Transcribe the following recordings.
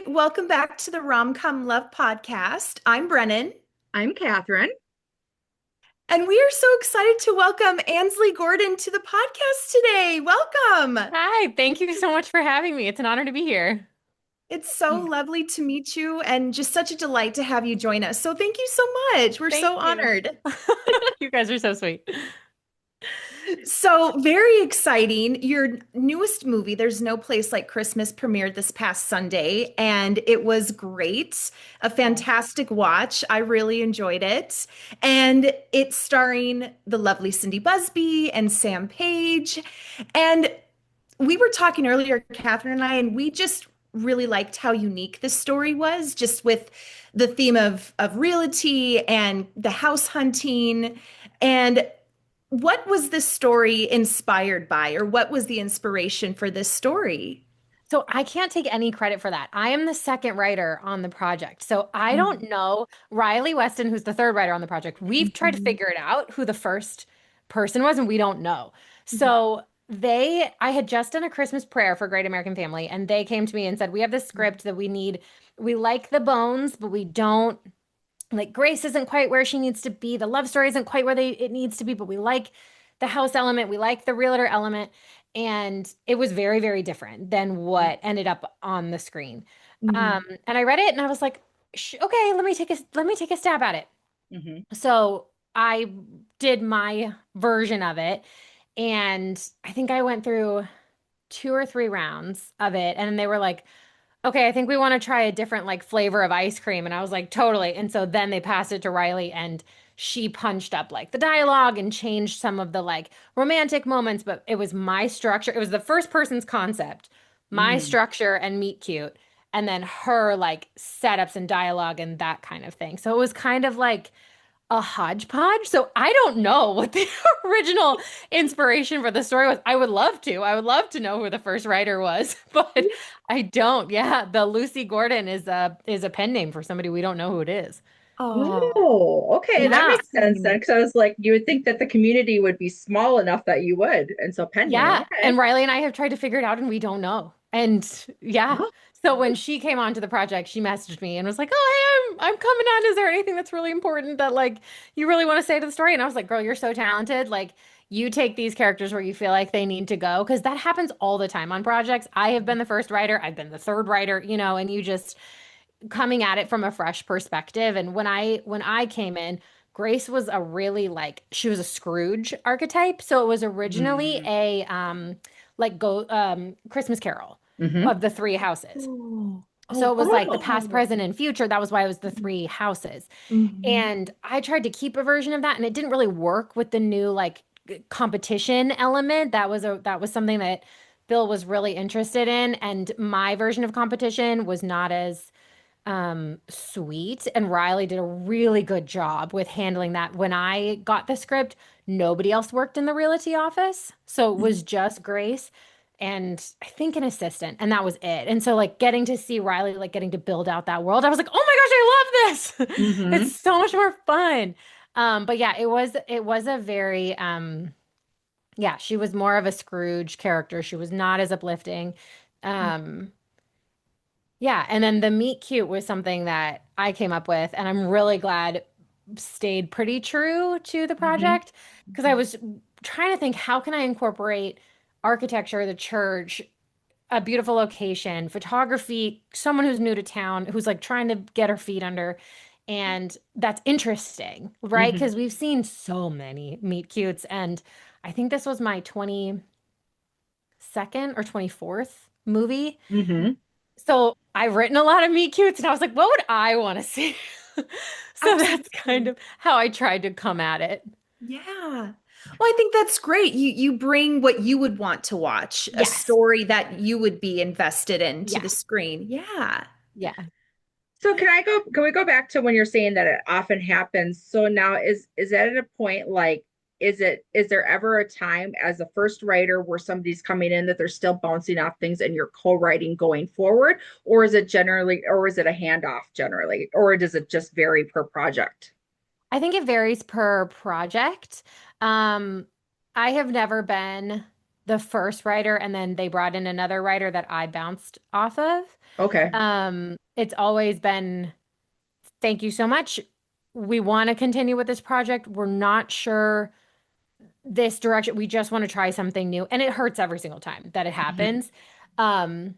welcome back to the Rom-Com Love Podcast. I'm Brennan, I'm Catherine. and we are so excited to welcome Ansley Gordon to the podcast today. Welcome. Hi, thank you so much for having me. It's an honor to be here. It's so lovely to meet you and just such a delight to have you join us. So thank you so much. We're Thank so you. honored. You guys are so sweet. So, very exciting. Your newest movie, There's No Place Like Christmas, premiered this past Sunday, and it was great. A fantastic watch. I really enjoyed it. And it's starring the lovely Cindy Busby and Sam Page. And we were talking earlier, Catherine and I, and we just really liked how unique this story was, just with the theme of realty and the house hunting. And what was this story inspired by, or what was the inspiration for this story? So I can't take any credit for that. I am the second writer on the project. So I Mhm. don't know Riley Weston, who's the third writer on the project. We've tried to Mhm. figure it out who the first person was, and we don't know. Mhm. So I had just done a Christmas prayer for Great American Family, and they came to me and said, we have this script that we need. We like the bones, but we don't like Grace isn't quite where she needs to be. The love story isn't quite where it needs to be, but we like the house element, we like the realtor element, and it was very, very different than what ended up on the screen. Mhm. And I read it and I was like, okay, let me take a stab at it. Hmm. So I did my version of it, and I think I went through two or three rounds of it, and they were like, okay, I think we want to try a different like flavor of ice cream. And I was like, totally. And so then they passed it to Riley, and she punched up like the dialogue and changed some of the like romantic moments, but it was my structure. It was the first person's concept, my Mm. structure and meet cute, and then her like setups and dialogue and that kind of thing. So it was kind of like a hodgepodge. So I don't know what the original inspiration for the story was. I would love to. I would love to know who the first writer was, but I don't. Yeah, the Lucy Gordon is a pen name for somebody we don't know who it is. Oh, Oh, okay. That Yeah. makes sense then. interesting. Because I was like, you would think that the community would be small enough that you would. And so pen name. Yeah. Okay. And Riley and I have tried to figure it out and we don't know. And yeah. Oh, So when she came onto the project, she messaged me and was like, "Oh, hey, I'm coming on. Is there anything that's really important that like you really want to say to the story?" And I was like, "Girl, you're so talented. Like you take these characters where you feel like they need to go because that happens all the time on projects. I have been the first writer, I've been the third writer, and you just coming at it from a fresh perspective. And when I came in, Grace was a really like she was a Scrooge archetype. So it was originally mm. a like go Christmas Carol Hmm. of the three houses. Oh, So oh, it was like the past, oh. present, and future. That was why it was the three houses. Mhm. And I tried to keep a version of that, and it didn't really work with the new like competition element. That was something that Bill was really interested in, and my version of competition was not as sweet, and Riley did a really good job with handling that. When I got the script, nobody else worked in the realty office, so it was just Grace and I think an assistant, and that was it. And so like getting to see Riley like getting to build out that world, I was like, "Oh my gosh, I love this." It's Hmm. so much more fun. But yeah, it was a very yeah, she was more of a Scrooge character. She was not as uplifting. Um yeah, and then the meet cute was something that I came up with, and I'm really glad stayed pretty true to the Hmm. project because I was trying to think how can I incorporate architecture, the church, a beautiful location, photography, someone who's new to town, who's like trying to get her feet under, and that's interesting, right? Hmm. Because we've seen so many meet cutes, and I think this was my 22nd or 24th movie. Hmm. So I've written a lot of meet cutes, and I was like, what would I want to see? So that's kind Absolutely. of how I tried to come at it. Yeah. Well, I think that's great. You bring what you would want to watch, a Yes. story that you would be invested in to Yeah. the screen. Yeah. Yeah. So can we go back to when you're saying that it often happens? So now is that at a point like is there ever a time as a first writer where somebody's coming in that they're still bouncing off things and you're co-writing going forward? Or is it generally or is it a handoff generally? Or does it just vary per project? I think it varies per project. Um, I have never been. the first writer, and then they brought in another writer that I bounced off of. Okay. It's always been, thank you so much. We want to continue with this project. We're not sure this direction. We just want to try something new. And it hurts every single time that it Mhm. happens. Um,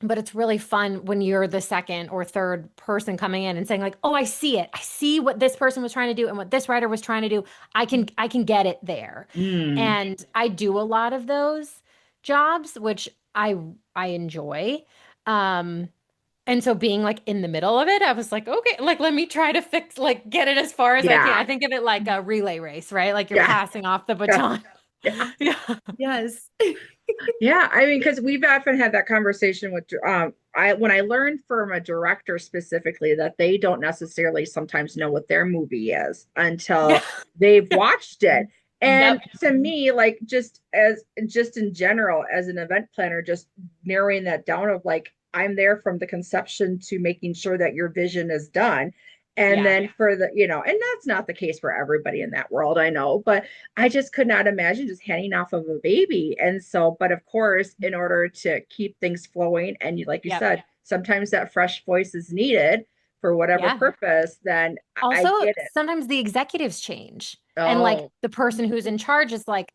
but it's really fun when you're the second or third person coming in and saying like, "Oh, I see it. I see what this person was trying to do and what this writer was trying to do. I can get it there." Mm. And I do a lot of those jobs, which I enjoy. Um, and so being like in the middle of it, I was like, okay, like let me try to fix, like get it as far as I can. Yeah. I think of it like a relay race, right? Like you're Yeah. passing off the Yeah. baton. Yeah. Yeah. Yes. Yeah, I mean, because we've often had that conversation with I when I learned from a director specifically that they don't necessarily sometimes know what their movie is Yeah. until they've watched it. And Yep. to me, like just in general, as an event planner, just narrowing that down of like I'm there from the conception to making sure that your vision is done. And Yeah. then for the, and that's not the case for everybody in that world, I know, but I just could not imagine just handing off of a baby. And so, but of course, in order to keep things flowing, and like you Yep. said, sometimes that fresh voice is needed for whatever Yeah. purpose, then I Also, get it. sometimes the executives change. And like Oh, the person who's in charge is like,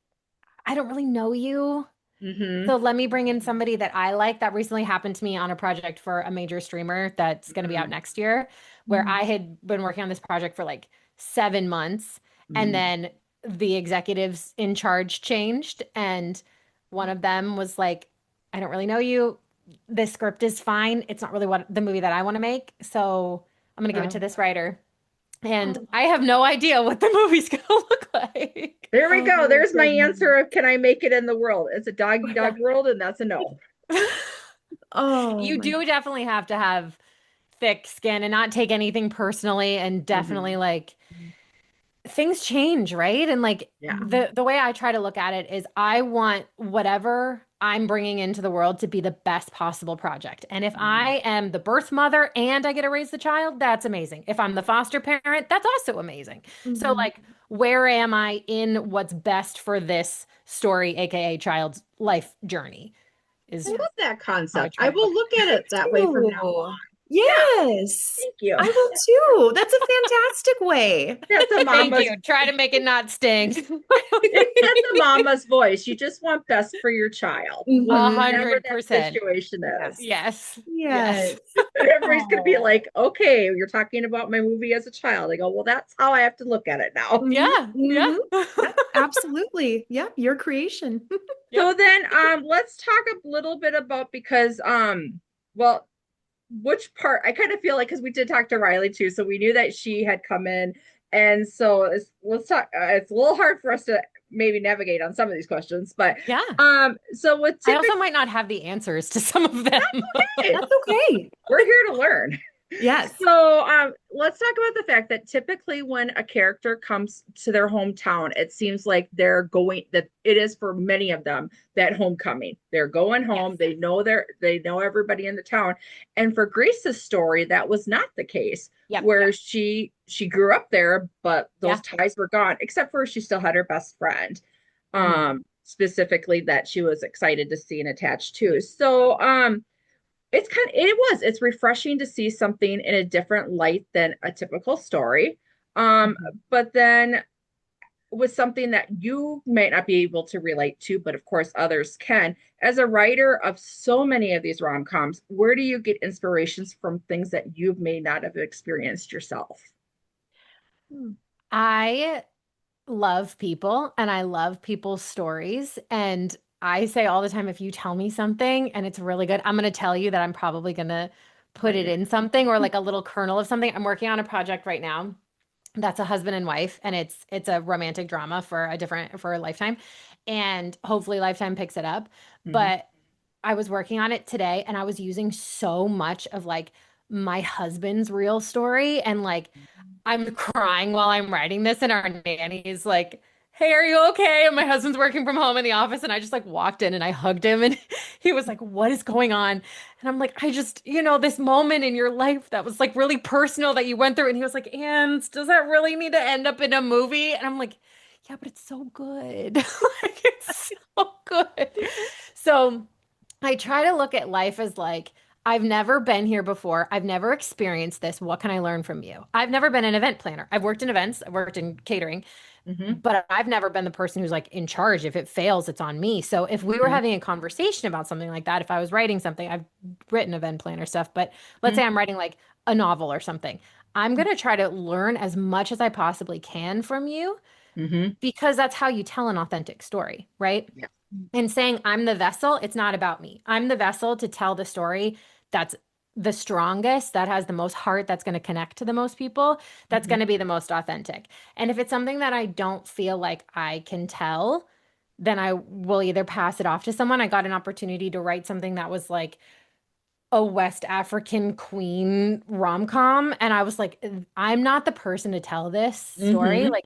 I don't really know you. mm-hmm, So let me bring in somebody that I like. That recently happened to me on a project for a major streamer that's going to be mm-hmm, out next year, where I had been working on this project for like 7 months. And mm-hmm. then the executives in charge changed. And one of them was like, I don't really know you. This script is fine. It's not really what the movie that I want to make. So I'm going to give it to Oh, this writer. And Oh, I have no idea what the movie's going to look like. there we oh go. my There's my goodness. answer of can I make it in the world? It's a dog eat Yeah. dog world, and that's a no. Oh You my. do definitely have to have thick skin and not take anything personally, and Mm-hmm. definitely like things change, right? And like Yeah. the way I try to look at it is I want whatever I'm bringing into the world to be the best possible project. And if Mm-hmm. I am the birth mother and I get to raise the child, that's amazing. If I'm the foster parent, that's also amazing. So Mhm. like where am I in what's best for this story, aka child's life journey I is love that how I concept. I try to will look look at it that way from now Too. on. Yeah. Yes. Thank you. I will too. That's a fantastic way. That's a Thank mama's you. Try to make it not sting. That's a mama's voice. You just want best for your child, A Mhm. whatever hundred that percent. situation is. Yes. Yes. Yes. Yes. And everybody's going to be Oh. like, okay, you're talking about my movie as a child. I go, well, that's how I have to look at it now. Mhm. Yeah. Yeah. Mhm. Yep, absolutely. Yeah, your creation. Yep. So then let's talk a little bit about because well, which part I kind of feel like because we did talk to Riley too, so we knew that she had come in, and so let's talk. It's a little hard for us to maybe navigate on some of these questions, but Yeah. so what I typically also might not have the answers to some of them. hey, That's okay. we're here to learn. Yes. So let's talk about the fact that typically when a character comes to their hometown, it seems like they're going that it is for many of them that homecoming. They're going Yes. home. They know everybody in the town. And for Grace's story, that was not the case. Yep. Where she grew up there, but those Yeah. ties were gone, except for she still had her best friend, Mhm. specifically that she was excited to see and attached to. So it's refreshing to see something in a different light than a typical story. Um, Mhm. but then with something that you might not be able to relate to, but of course others can. As a writer of so many of these rom-coms, where do you get inspirations from things that you may not have experienced yourself? Hmm. I love people and I love people's stories. And I say all the time, if you tell me something and it's really good, I'm going to tell you that I'm probably going to put it Right. in something or like a little kernel of something. I'm working on a project right now that's a husband and wife, and it's a romantic drama for a Lifetime, and hopefully Lifetime picks it up. Mm-hmm. But I was working on it today and I was using so much of like my husband's real story, and like I'm crying while I'm writing this, and our nanny is like, "Hey, are you okay?" And my husband's working from home in the office, and I just like walked in and I hugged him, and he was like, "What is going on?" And I'm like, "I just, this moment in your life that was like really personal that you went through." And he was like, "And does that really need to end up in a movie?" And I'm like, yeah, but it's so good. Like it's so good. So I try to look at life as like, I've never been here before. I've never experienced this. What can I learn from you? I've never been an event planner. I've worked in events, I've worked in catering, Mm-hmm. but I've never been the person who's like in charge. If it fails, it's on me. So if we were Mm-hmm. having a conversation about something like that, if I was writing something, I've written event planner stuff, but let's say I'm writing like a novel or something. I'm going to try to learn as much as I possibly can from you Mm-hmm. because that's how you tell an authentic story, right? Yeah. And saying I'm the vessel, it's not about me. I'm the vessel to tell the story that's the strongest, that has the most heart, that's going to connect to the most people, that's Mm-hmm. going to be the most authentic. And if it's something that I don't feel like I can tell, then I will either pass it off to someone. I got an opportunity to write something that was like a West African queen rom-com, and I was like, I'm not the person to tell this story. Mm-hmm. Like,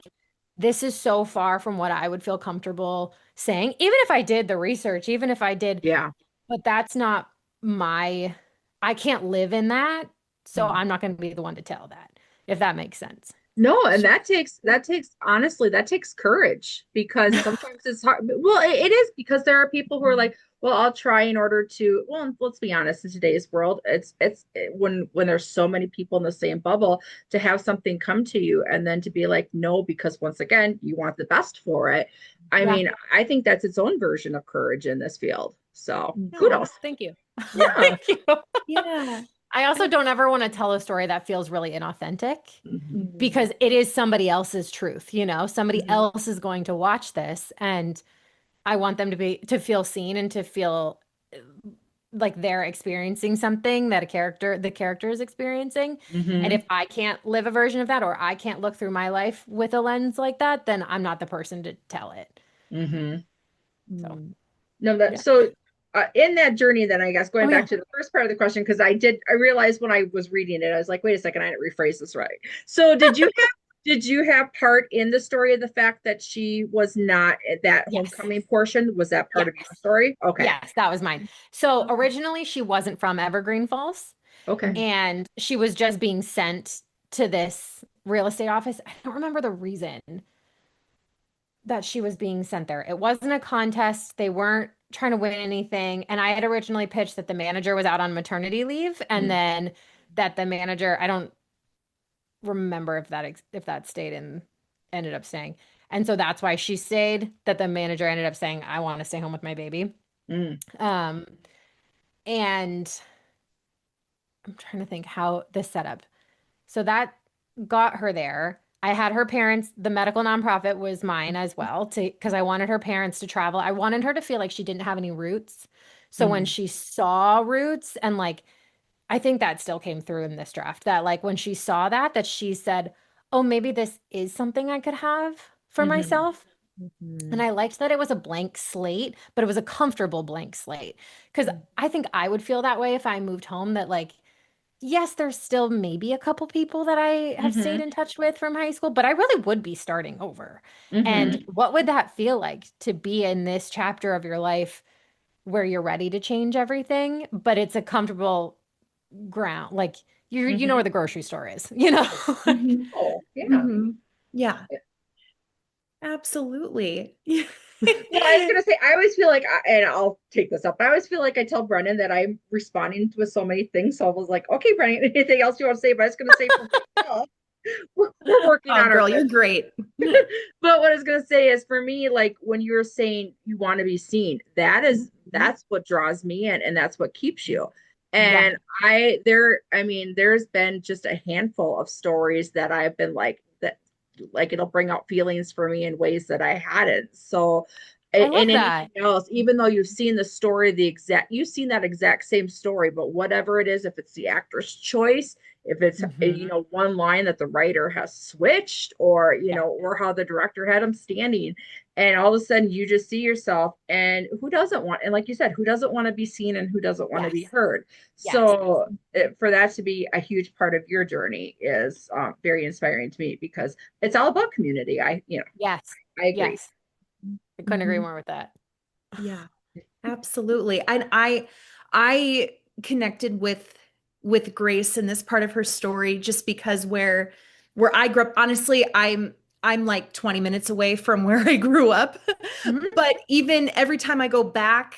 this is so far from what I would feel comfortable saying, even if I did the research, even if I did, Yeah. but that's not my, I can't live in that, so I'm not going to be the one to tell that, if that makes sense. No, and that takes honestly, that takes courage because sometimes it's hard. Well, it is because there are people who are like, well, I'll try in order to, well, let's be honest, in today's world, when there's so many people in the same bubble to have something come to you and then to be like, no, because once again, you want the best for it. I Yeah. mean, I think that's its own version of courage in this field. So No, kudos. thank you. Yeah. Thank you. Yeah. I also don't ever want to tell a story that feels really inauthentic, Mhm. because it is somebody else's truth, you know, somebody Mhm. else is going to watch this and I want them to feel seen and to feel like they're experiencing something that the character is experiencing. And Mhm. if I can't live a version of that or I can't look through my life with a lens like that, then I'm not the person to tell it. Mhm. So, No, that yeah. so in that journey, then I guess Oh going back yeah. to the first part of the question, because I realized when I was reading it, I was like, wait a second, I didn't rephrase this right. So did you have part in the story of the fact that she was not at that Yes. homecoming portion? Was that part Yes. of your story? Okay. Yes, that was mine. So originally she wasn't from Evergreen Falls. Okay. And she was just being sent to this real estate office. I don't remember the reason that she was being sent there. It wasn't a contest. They weren't trying to win anything. And I had originally pitched that the manager was out on maternity leave and Mm. then that the manager, I don't remember if that stayed and ended up staying. And so that's why she stayed, that the manager ended up saying, I want to stay home with my baby. Mm. Um, and I'm trying to think how this setup. So that got her there. I had her parents, the medical nonprofit was mine as well, to because I wanted her parents to travel. I wanted her to feel like she didn't have any roots. So when Mm. she saw roots and like I think that still came through in this draft that like when she saw that she said, "Oh, maybe this is something I could have for Mhm. myself." And Mhm. I liked that it was a blank slate, but it was a comfortable blank slate. Because I think I would feel that way if I moved home, that like yes, there's still maybe a couple people that I have stayed Mhm. in touch with from high school, but I really would be starting over. And Mhm. what would that feel like to be in this chapter of your life where you're ready to change everything, but it's a comfortable ground? Like you know Mhm. where the grocery store is, you know? Like, Mhm. Oh, yeah. Mhm. Yeah, absolutely. Well, I was gonna say, I always feel like, and I'll take this up. I always feel like I tell Brennan that I'm responding with so many things. So I was like, okay, Brennan, anything else you want to say? But I was gonna say for myself, we're working Oh, on our girl, you're list. great. But what I was gonna say is, for me, like when you're saying you want to be seen, Mhm. that's what draws me in, and that's what keeps you. yeah. And I mean, there's been just a handful of stories that I've been like, like it'll bring out feelings for me in ways that I hadn't. So, I and love anything that. else, even though you've seen the story, you've seen that exact same story, but whatever it is, if it's the actor's choice, if it's Hmm. one line that the writer has switched, or Yeah. or how the director had him standing, and all of a sudden you just see yourself, and who doesn't want, and like you said, who doesn't want to be seen and who doesn't want to be Yes. heard? Yes. So for that to be a huge part of your journey is very inspiring to me, because it's all about community. Yes. I agree. Yes. I couldn't agree Mhm. more with that. Yeah, absolutely. And I connected with Grace in this part of her story just because where I grew up, honestly, I'm like 20 minutes away from where I grew up. Mhm. But even every time I go back,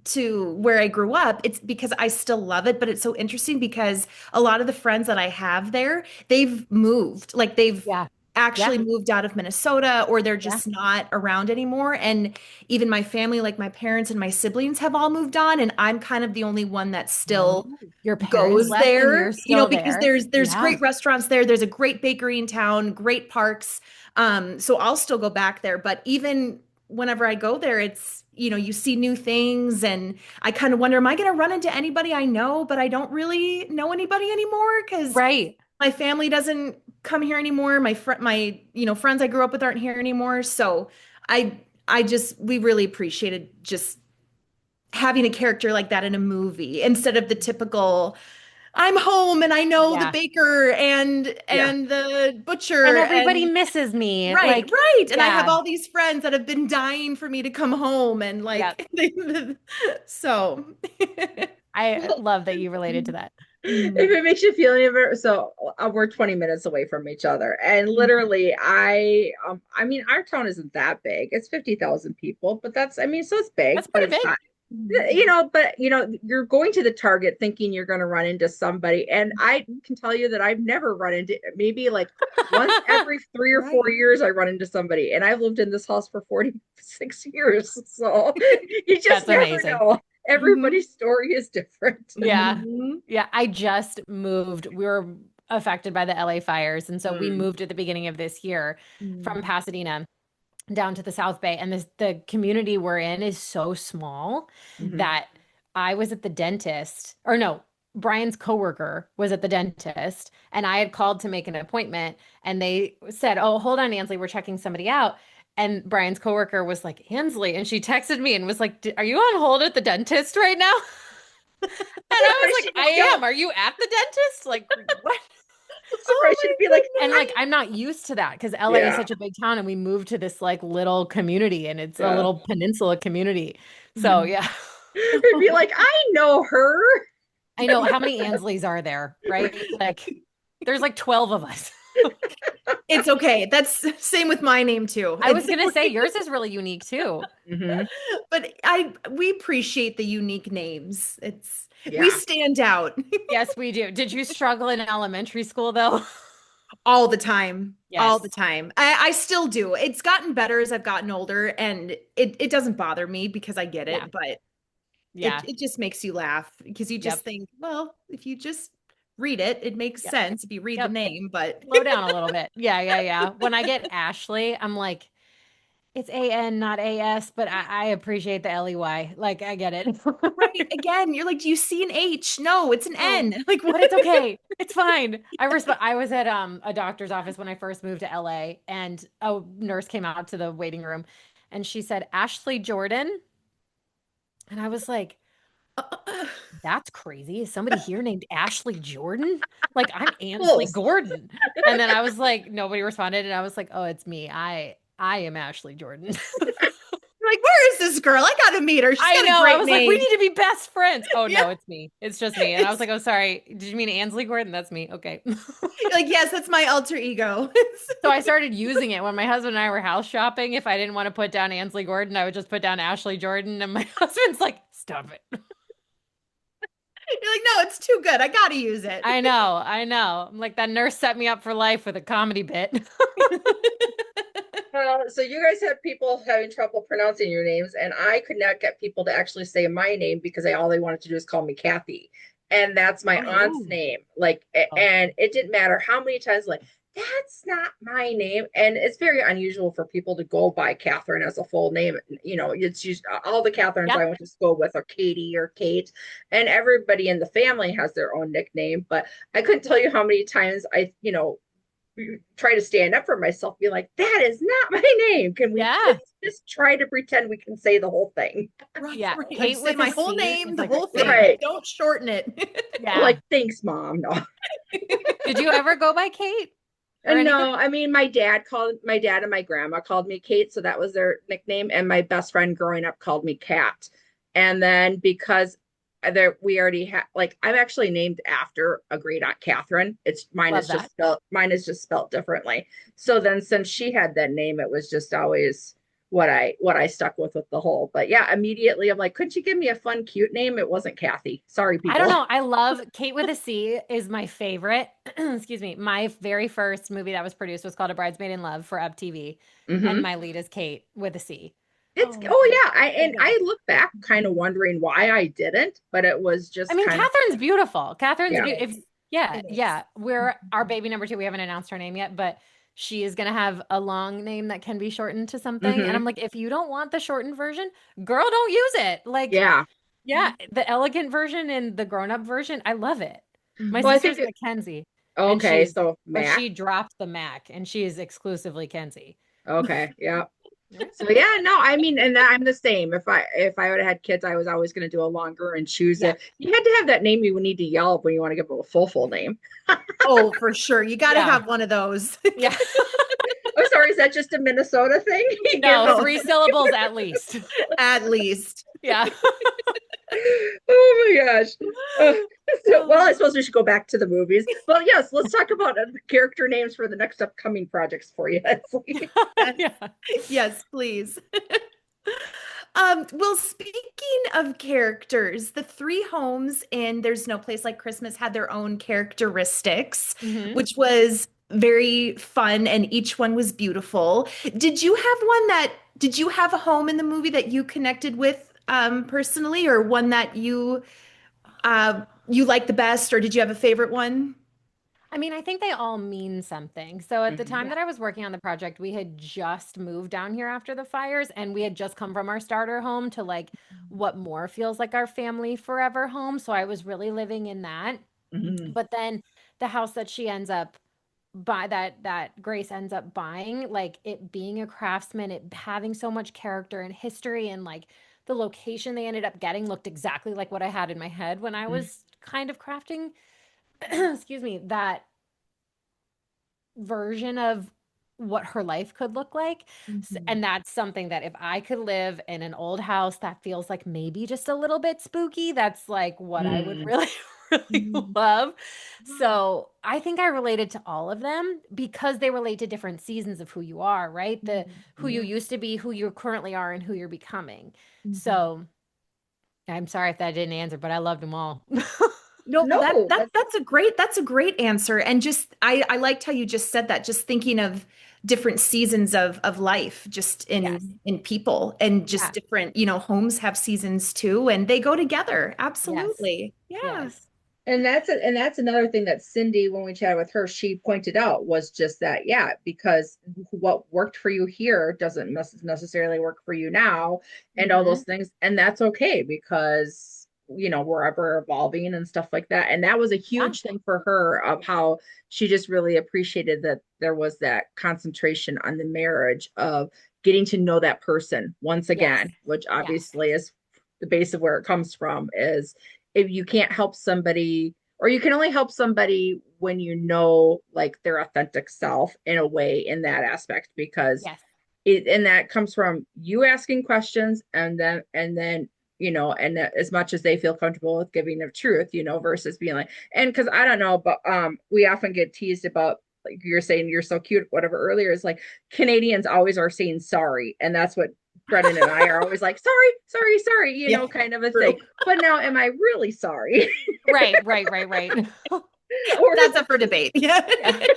to where I grew up, it's because I still love it, but it's so interesting because a lot of the friends that I have there, they've moved. Like they've Yeah. Yeah. actually moved out of Minnesota or they're Yeah. just not around anymore. And even my family, like my parents and my siblings have all moved on, and I'm kind of the only one that Oh, still your parents goes left and you're there, still because there. there's Yeah. great restaurants there, there's a great bakery in town, great parks. So I'll still go back there, but even whenever I go there, it's, you see new things and I kind of wonder, am I going to run into anybody I know, but I don't really know anybody anymore because Right. my family doesn't come here anymore. My friends I grew up with aren't here anymore. So we really appreciated just having a character like that in a movie instead of the typical I'm home and I know the Yeah. baker and Yeah. the And butcher everybody and misses me. right, Like, right. And I have yeah. all these friends that have been dying for me to come home and Yeah. like so I Well, love that you related to that. if it makes you feel any better, so we're 20 minutes away from each other, and Mhm. literally, I mean, our town isn't that big. It's 50,000 people, but that's, I mean, so it's big, That's but pretty it's big. not. But you're going to the Target thinking you're going to run into somebody, and I can tell you that I've never run into, maybe like once every 3 or 4 years I run into somebody, and I've lived in this house for 46 years, so you just That's never amazing. know. Mhm. Everybody's story is different. Yeah. Mhm. Yeah. I just moved. We were affected by the LA fires. And so we Mm, moved at the beginning of this year from Mhm. Pasadena down to the South Bay. And the community we're in is so small mhm. that I was at the dentist, or no, Brian's coworker was at the dentist, and I had called to make an appointment, and they said, "Oh, hold on, Ansley, we're checking somebody out." And Brian's coworker was like, "Ansley," and she texted me and was like, "Are you on hold at the dentist right now?" And I'm I was surprised she like, I didn't go. am. Are you at the dentist? Like, what? I'm Oh surprised she'd my be like, And goodness. like, I'm not used to that because LA is yeah, such a big town and we moved to this like little community and it's a yeah. little peninsula community. So, Mhm. yeah. He'd be like, I know her. I know how many Ansleys are there, right? Like, there's like 12 of us. It's okay. That's same with my name too. I was It's gonna say yours is really unique too. Hmm. but we appreciate the unique names. We Yeah. stand out Yes, we do. Did you struggle in elementary school though? all the time. All the Yes. time. I still do. It's gotten better as I've gotten older and it doesn't bother me because I get Yeah. it, but it Yeah. it just makes you laugh because you just Yep. think, well, if you just read it, it makes Yep. sense if you read the Yep. name, but Slow down a little bit. Yeah, yeah, yeah. When I get Ashley, I'm like, it's A-N, not A-S, but I appreciate the L-E-Y. Like, I get it. right, again, you're like, do you see an H? No, it's an No, N. Like but what? it's okay. It's fine. I was at a doctor's office when I first moved to LA, and a nurse came out to the waiting room and she said, Ashley Jordan. And I was like, that's crazy. Is somebody here named Ashley Jordan? Like, I'm Ansley Close. Gordon. And then I was like, nobody responded. And I was like, oh, it's me. I am Ashley Jordan. Like, where is this girl? I gotta meet her. She's I got a know. I great was like, we name. need to be best friends. Oh Yeah, no, it's me. It's just me. And I was it's like, oh, sorry. Did you mean Ansley Gordon? That's me. Okay. like, yes, that's my alter ego. So I started using it when my husband and I were house shopping. If I didn't want to put down Ansley Gordon, I would just put down Ashley Jordan. And my husband's like, stop it. You're like, no, it's too good. I gotta use it. I know. I know. I'm like, that nurse set me up for life with a comedy bit. So you guys had people having trouble pronouncing your names, and I could not get people to actually say my name because all they wanted to do is call me Kathy, and that's my aunt's Oh. name. Like, Oh. and it didn't matter how many times, like, that's not my name, and it's very unusual for people to go by Catherine as a full name. It's just all the Catherines Yeah. I went to school with are Katie or Kate, and everybody in the family has their own nickname. But I couldn't tell you how many times try to stand up for myself, be like, that is not my name. Can we please Yeah. just try to pretend we can say the whole thing? Right, Yeah. right. Like Kate say with a my whole C name, is the like, whole thing. mm. Right. Don't shorten it. Yeah. Like, thanks, mom. No. Did you ever go by Kate or And anything? no, I mean, my dad and my grandma called me Kate, so that was their nickname. And my best friend growing up called me Kat. And then because there we already have like I'm actually named after a great aunt Catherine. It's Love that. mine is just spelled differently. So then since she had that name, it was just always what I stuck with the whole. But yeah, immediately I'm like, couldn't you give me a fun, cute name? It wasn't Kathy. Sorry, I don't people. know. I love Kate with a C is my favorite. Excuse me. My very first movie that was produced was called A Bridesmaid in Love for Up TV. And Hmm. my lead is Kate with a C. It's Oh, oh yeah, so and good. I look back kind of wondering why I didn't, but it was I just mean, kind of Catherine's beautiful. Catherine's yeah. It beautiful. is. Yeah, It is. yeah. We're our baby number two. We haven't announced her name yet, but she is gonna have a long name that can be shortened to something. And Hmm. I'm like, if you don't want the shortened version, girl, don't use it. Like, Yeah. yeah, the elegant version and the grown-up version, I love it. My Well, I Mhm. think sister's Mackenzie, and okay, so but Mac. she dropped the Mac, and she is exclusively Kenzie. Okay, yeah. Yeah. So yeah, no, I mean, and I'm the same. If I would have had kids, I was always going to do a longer and choose Yeah. it. You had to have that name you would need to yell up when you want to give them a full name. Oh, for sure. You got to Yeah. have one of those. Yeah. I'm sorry, is that just a Minnesota thing? You give No, them. Oh, three syllables at least. at least. Yeah. Oh my gosh. Uh, well, I suppose we should go back to the movies. Well, yes, let's talk about character names for the next upcoming projects for you. Yes. Yeah. Yes, please. Well, speaking of characters, the three homes in There's No Place Like Christmas had their own characteristics, Hmm. which was very fun, and each one was beautiful. Did you have a home in the movie that you connected with personally, or one that you like the best, or did you have a favorite one? I mean, I think they all mean something. So at the Mhm. time Yeah. that I was working on the project, we had just moved down here after the fires and we had just come from our starter home to like what more feels like our family forever home. So I was really living in that. Mhm. But then the house that she ends up by that Grace ends up buying, like it being a craftsman, it having so much character and history and like the location they ended up getting looked exactly like what I had in my head when I was kind of crafting, excuse me, that version of what her life could look like. Mhm. And that's something that if I could live in an old house that feels like maybe just a little bit spooky, that's like what I would Mhm. really, really Mhm. love. So I think I related to all of them because they relate to different seasons of who you are, right? The who you Yeah. used to be, who you currently are, and who you're becoming. Mhm. So I'm sorry if that didn't answer, but I loved them all. No, No, that's that's a great answer. And just I liked how you just said that, just thinking of different seasons of life, just Yes. in people, and just Yeah. different, homes have seasons too, and they go together. Yes. Absolutely. Yeah. Yes. and that's another thing that Cindy, when we chatted with her, she pointed out was just that, yeah, because what worked for you here doesn't necessarily work for you now, and all Hmm. those things, and that's okay because we're ever evolving and stuff like that. And that was a Yeah. huge thing for her of how she just really appreciated that there was that concentration on the marriage of getting to know that person once Yes. again, which Yes. obviously is the base of where it comes from is if you can't help somebody or you can only help somebody when you know like their authentic self in a way in that aspect because Yes. and that comes from you asking questions and then and as much as they feel comfortable with giving the truth versus being like and because I don't know but we often get teased about like you're saying you're so cute whatever earlier is like Canadians always are saying sorry and that's what Brennan and I are always like sorry Yeah. kind of a True. thing but now am I really sorry Right, right, right, right. or is That's up it for just debate. Yeah. Yeah.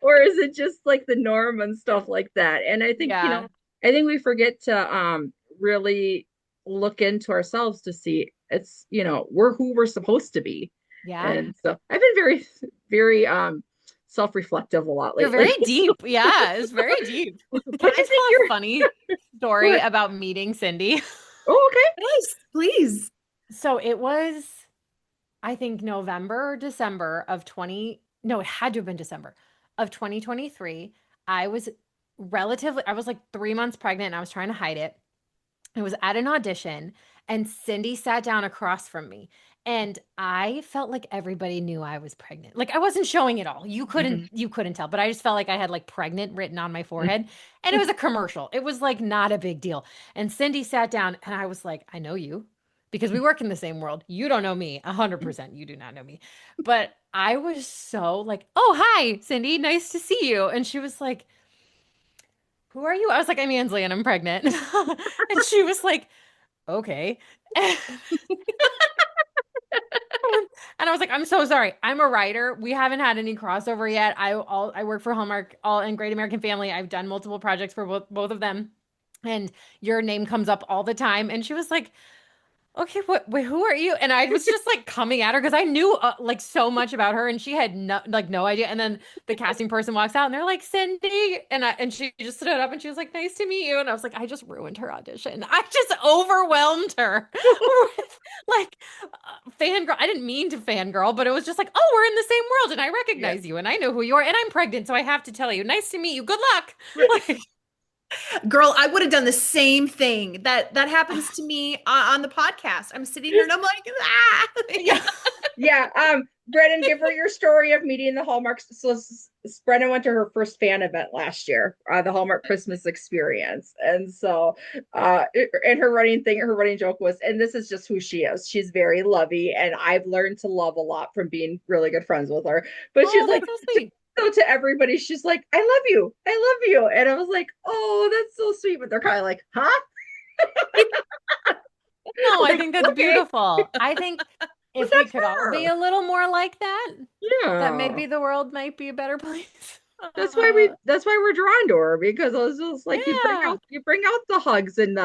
or is it just like the norm and stuff like that? And I think, Yeah. I think we forget to really look into ourselves to see it's, we're who we're supposed to be. Yeah. And so I've been very, very self-reflective a lot You're very lately. deep. Yeah, it's very deep. Can What do I you think tell a you're funny story what? about meeting Cindy? Oh, okay. Yes, please. So it was, I think, November or December of 20, no, it had to have been December of 2023. I was I was like 3 months pregnant and I was trying to hide it. I was at an audition and Cindy sat down across from me. And I felt like everybody knew I was pregnant. Like I wasn't showing it all. Mhm. You couldn't tell, but I just felt like I had like pregnant written on my forehead. And it was a commercial. It was like not a big deal. And Cindy sat down and I was like, I know you. because we work in the same world. You don't know me, 100%. You do not know me. But I was so like, oh, hi, Cindy, nice to see you. And she was like, who are you? I was like, I'm Ansley and I'm pregnant. And she was like, okay. And I was like, I'm so sorry. I'm a writer. We haven't had any crossover yet. I work for Hallmark, all in Great American Family. I've done multiple projects for both of them. And your name comes up all the time. And she was like, okay, wait, who are you? And I was just like coming at her because I knew like so much about her and she had no idea. And then the casting person walks out and they're like, Cindy. And she just stood up and she was like, nice to meet you. And I was like, I just ruined her audition. I just overwhelmed her with like fangirl. I didn't mean to fangirl, but it was just like, oh, we're in the same world and I Yeah. recognize you and I know who you are and I'm pregnant. So I have to tell you, nice to meet you. Good luck. Like, Girl, I would have done the same thing. That happens to me on the podcast. I'm sitting here and I'm like, ah. yeah. Yeah. Brennan, give her your story of meeting the Hallmark. So Brennan went to her first fan event last year, the Hallmark Christmas Experience. And so and her running joke was, and this is just who she is. She's very lovey, and I've learned to love a lot from being really good friends with her. But she's Oh, like, that's so sweet. so to everybody, she's like, I love you. I love you. And I was like, oh, that's so sweet. But they're kind of like, huh? No, I Like, think that's okay, beautiful. I think but if we that's could all be her. a little more like that, that Yeah. maybe the world might be a better place. That's why we're drawn to her, because I was just like, Yeah. you bring out the hugs and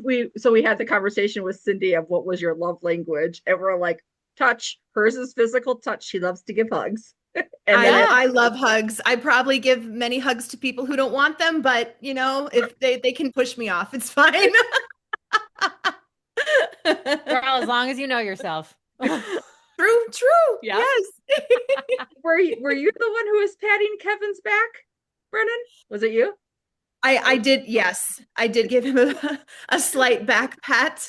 we had the conversation with Cindy of what was your love language, and we're like, touch. Hers is physical touch. She loves to give hugs. And then Yeah. I love hugs. I probably give many hugs to people who don't want them, but if they can push me off, it's fine. Girl, as long as you know yourself. True, true. Yep. Yes. were you the one who was patting Kevin's back, Brennan? Was it you? I did, yes. I did give him a slight back pat.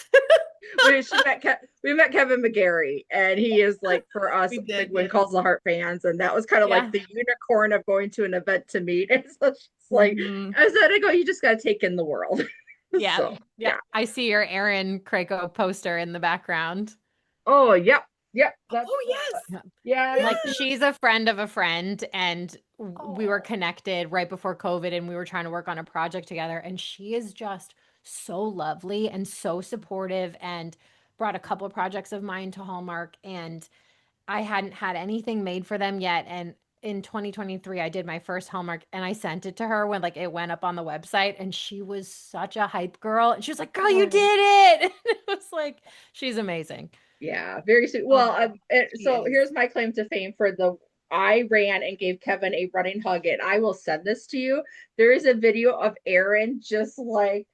We met Kevin McGarry, and he is like, for us We big did, When yes. Calls the Heart fans, and that was kind of Yeah. like the unicorn of going to an event to meet. And so she's like, Mhm. I said, I go, you just got to take in the world. Yeah. So Yeah. yeah. I see your Aaron Krakow poster in the background. Oh, yep, yep. That's Oh, yes. Yeah. yeah. Like Yes. she's a friend of a friend and we were Oh. connected right before COVID and we were trying to work on a project together and she is just so lovely and so supportive and brought a couple of projects of mine to Hallmark and I hadn't had anything made for them yet and in 2023 I did my first Hallmark and I sent it to her when like it went up on the website and she was such a hype girl and she was like, "Girl, you Oh, did it." And it was like she's amazing. Yeah, very sweet. Well, oh, she so is. here's my claim to fame for the I ran and gave Kevin a running hug, and I will send this to you. There is a video of Aaron just like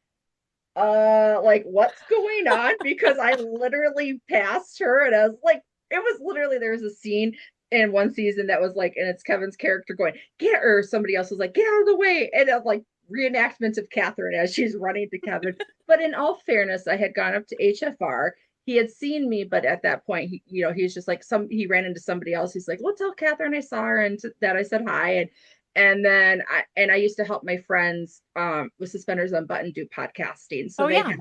what's going on, because I literally passed her and I was like, it was literally, there was a scene in one season that was like, and it's Kevin's character going, get her, somebody else was like, get out of the way, and I'm like, reenactment of Catherine as she's running to Kevin. But in all fairness, I had gone up to HFR. He had seen me, but at that point, he's just like, he ran into somebody else. He's like, well, tell Catherine I saw her and that I said hi. And then I used to help my friends with Suspenders Unbuttoned do podcasting. Oh yeah.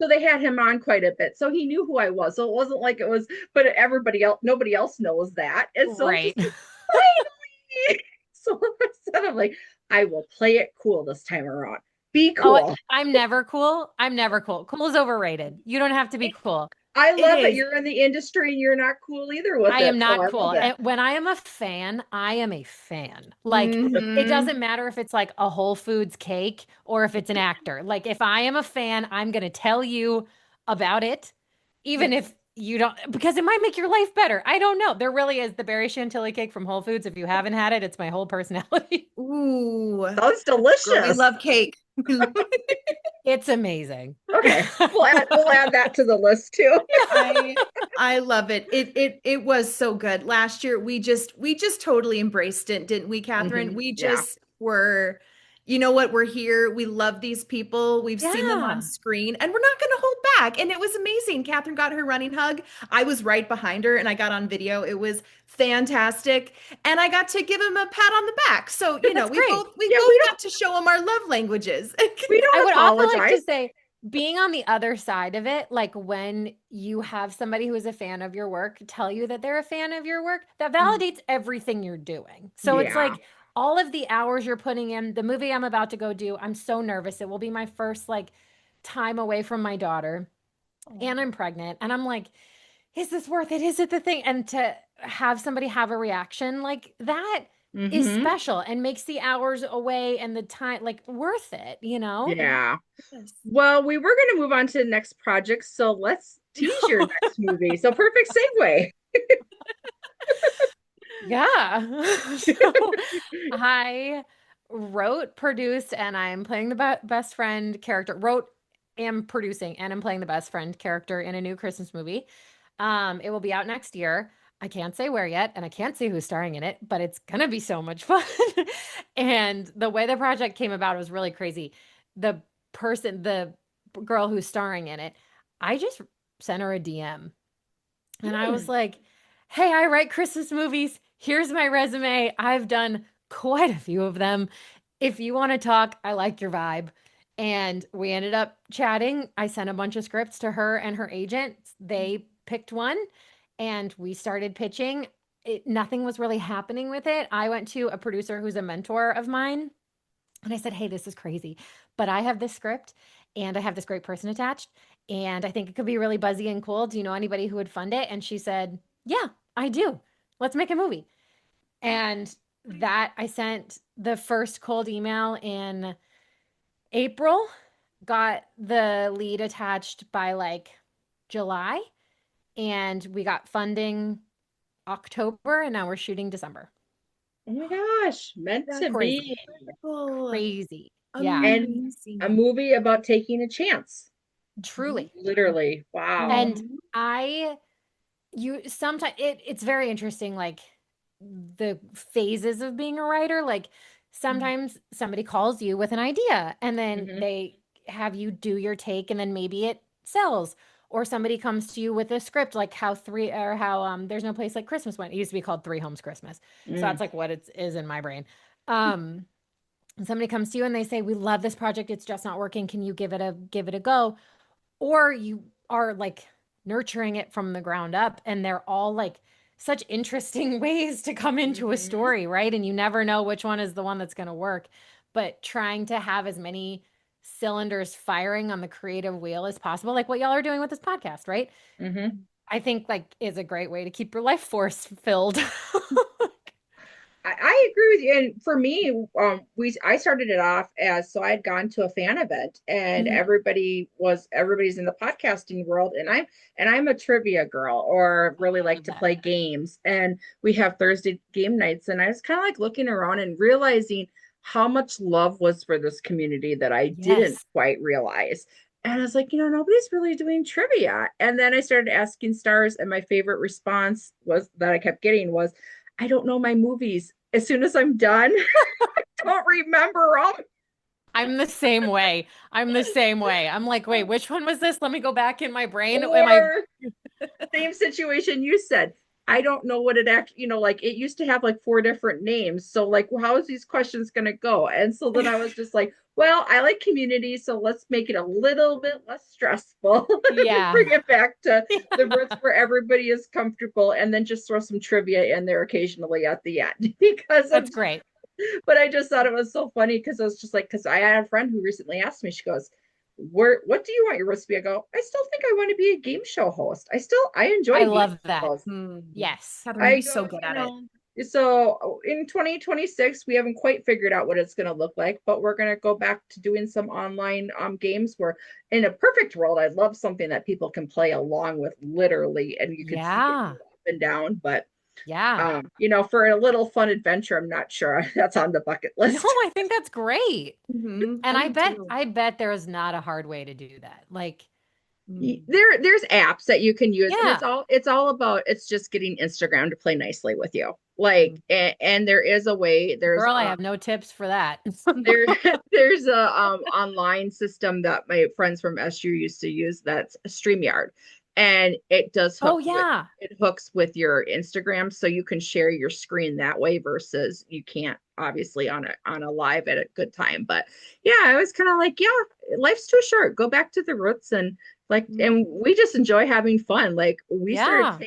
So they had him on quite a bit. So he knew who I was. So it wasn't like it was, but everybody else, nobody else knows that. And so I'm Right. just like, finally. So instead of like, I will play it cool this time around. Be Oh, cool. I'm never cool. I'm never cool. Cool is overrated. You don't have to be cool. I It love it. is. You're in the industry and you're not cool either with I am it. So not I love cool. it. And when I am a fan, I am a fan. Like it Hmm. doesn't matter if it's like a Whole Foods cake or if it's an actor. Like if I am a fan, I'm going to tell you about it, even Yes. if you don't, because it might make your life better. I don't know. There really is the berry chantilly cake from Whole Foods. If you haven't had it, it's my whole personality. Ooh, Sounds girl, we delicious. love cake. It's amazing. Okay. We'll add that to the list too. I I love it. It was so good. Last year we just totally embraced it, didn't we, Catherine? Mhm. We Yeah. just were, you know what, we're here. We love these people. We've seen them on Yeah. screen and we're not going to hold back. And it was amazing. Catherine got her running hug. I was right behind her and I got on video. It was fantastic. And I got to give him a pat on the back. So, That's we great. both we Yeah, both got to show him our love languages. we I don't would also like to apologize. say being on the other side of it, like when you have somebody who is a fan of your work tell you that they're a fan of your work, that validates everything you're doing. So it's Yeah. like all of the hours you're putting in, the movie I'm about to go do, I'm so nervous. It will be my first like time away from my daughter, and I'm pregnant. And I'm like, is this worth it? Is it the thing? And to have somebody have a reaction like that is Mm-hmm. special and makes the hours away and the time like worth it, you know? Yeah. Yes. Well, we were going to move on to the next project, so let's tease your next movie. So perfect segue. Yeah. So I wrote, produced, and I'm playing the best friend character. Wrote, am producing, and I'm playing the best friend character in a new Christmas movie. It will be out next year. I can't say where yet, and I can't say who's starring in it, but it's gonna be so much fun. And the way the project came about was really crazy. The girl who's starring in it, I just sent her a DM and I was Hmm. like, hey, I write Christmas movies. Here's my resume. I've done quite a few of them. If you want to talk, I like your vibe. And we ended up chatting. I sent a bunch of scripts to her and her agent. They picked one and we started pitching. Nothing was really happening with it. I went to a producer who's a mentor of mine and I said, hey, this is crazy, but I have this script and I have this great person attached. And I think it could be really buzzy and cool. Do you know anybody who would fund it? And she said, yeah, I do. Let's make a movie. And that I sent the first cold email in April, got the lead attached by like July, and we got funding October, and now we're shooting December. Oh my gosh, meant That's to Crazy. be. incredible. Crazy. Yeah, And a Amazing. movie about taking a chance. truly. Literally. Wow. And Mhm. I you sometimes it's very interesting like the phases of being a writer, like sometimes somebody calls you with an idea and then Hmm. they have you do your take and then maybe it sells, or somebody comes to you with a script like how three or how There's No Place Like Christmas went. It used to be called Three Homes Christmas, so Mm. that's like what it is in my brain. um and somebody comes to you and they say, we love this project, it's just not working, can you give it a go? Or you are like nurturing it from the ground up and they're all like such interesting ways to come into a Hmm. story, right? And you never know which one is the one that's going to work, but trying to have as many cylinders firing on the creative wheel as possible, like what y'all are doing with this podcast, right? Hmm. I think like is a great way to keep your life force filled. I agree with you. And for me, I started it off as so I had gone to a fan event and Mhm. everybody's in the podcasting world and I'm a trivia girl or really I like love to that. play games. And we have Thursday game nights and I was kind of like looking around and realizing how much love was for this community that I didn't Yes. quite realize. And I was like, nobody's really doing trivia. And then I started asking stars, and my favorite response was that I kept getting was, I don't know my movies. As soon as I'm done, I don't remember them. I'm the same way. I'm the same way. I'm like, wait, which one was this? Let me go back in my brain. Am I Or same situation you said. I don't know what it actually, like it used to have like four different names. So like, how is these questions going to go? And so then I was just like, well, I like community, so let's make it a little bit less stressful. Yeah. Bring it back to the roots where everybody is comfortable, and then just throw some trivia in there occasionally at the end because That's great. but I just thought it was so funny because I was just like, because I had a friend who recently asked me, she goes, what do you want your recipe? I go, I still think I want to be a game show host. I enjoy I game love that. shows. Yes. Catherine, you'd I be so go, good at it. so in 2026, we haven't quite figured out what it's going to look like, but we're going to go back to doing some online games where in a perfect world, I'd love something that people can play along with literally, and you could see it go Yeah. up and down. But Yeah. for a little fun adventure, I'm not sure that's on the bucket No, list. I think that's great. And I I do bet too. I bet there is not a hard way to do that. Like, Mm. There's apps that you can use, and yeah. it's all about it's just getting Instagram to play nicely with you, Mm. like, and there is a way, Girl, I have no tips for that. there there's a online system that my friends from SU used to use, that's StreamYard, and it does Oh hook with yeah. it hooks with your Instagram, so you can share your screen that way versus you can't obviously on a live at a good time. But yeah, I was kind of like, yeah, life's too short. Go back to the roots and like, and we just enjoy having fun. Like Yeah.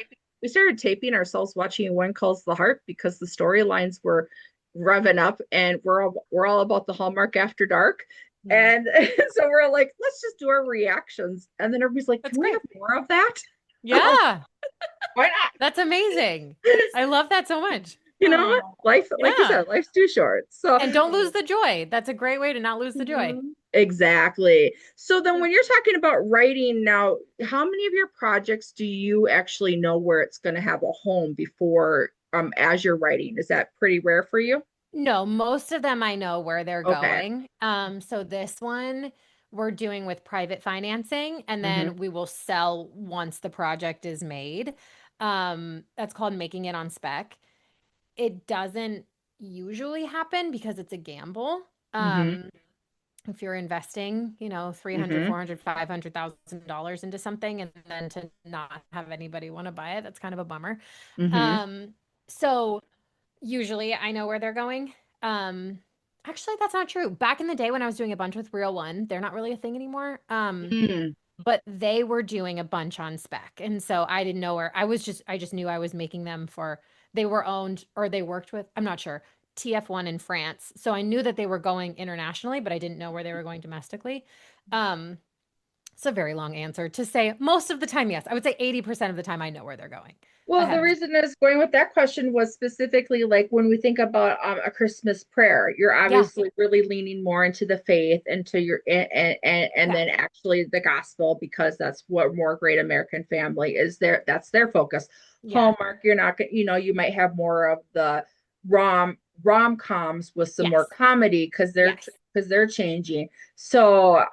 we started taping ourselves watching One Calls the Heart because the storylines were revving up, and we're all about the Hallmark After Dark. Mm. And so we're like, let's just do our reactions. And then everybody's like, That's can we great. have more of that? I'm like, Yeah. why not? That's amazing. I love that so much. You know what? Life, like you Yeah. said, life's too short. So And don't lose the joy. That's a great way to not lose the joy. exactly. So then Yeah. when you're talking about writing now, how many of your projects do you actually know where it's going to have a home before as you're writing? Is that pretty rare for you? No, most of them I know where they're Okay. going. So this one we're doing with private financing, and Mm-hmm. then we will sell once the project is made. That's called making it on spec. It doesn't usually happen because it's a gamble. Mm-hmm. If you're investing, 300, Mm-hmm. 400, $500,000 into something and then to not have anybody want to buy it, that's kind of a bummer. Mm-hmm. Um, so usually I know where they're going. Um, Actually, that's not true. Back in the day when I was doing a bunch with Real One, they're not really a thing anymore. Mm-hmm. But they were doing a bunch on spec. And so I didn't know where I just knew I was making them for, they were owned or they worked with, I'm not sure, TF1 in France. So I knew that they were going internationally, but I didn't know where they were going domestically. Um, it's a very long answer to say most of the time, yes. I would say 80% of the time I know where they're going Well, ahead the of time. reason is going with that question was specifically like when we think about A Christmas Prayer, you're Yeah. obviously really leaning more into the faith, into your and Yeah. then actually the gospel because that's what More Great American Family is there. That's their focus. Yeah. Hallmark, you're not gonna, you might have more of the rom-coms with some more Yes. comedy Yes. because they're changing. So,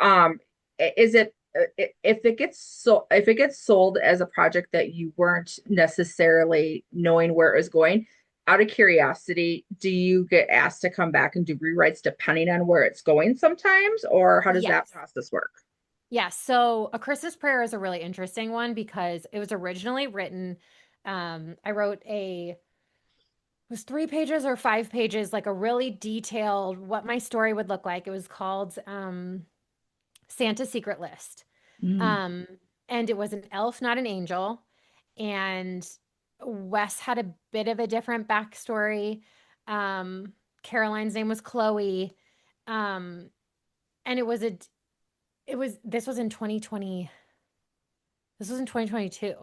is it if it gets sold as a project that you weren't necessarily knowing where it was going, out of curiosity, do you get asked to come back and do rewrites depending on where it's going sometimes, or how does that Yes. process work? Yeah, so A Christmas Prayer is a really interesting one because it was originally written. I wrote it was 3 pages or 5 pages, like a really detailed what my story would look like. It was called Santa's Secret List. Mm, Um, and it was an elf, not an angel. And Wes had a bit of a different backstory. Um, Caroline's name was Chloe. Um, and this was in 2020. This was in 2022.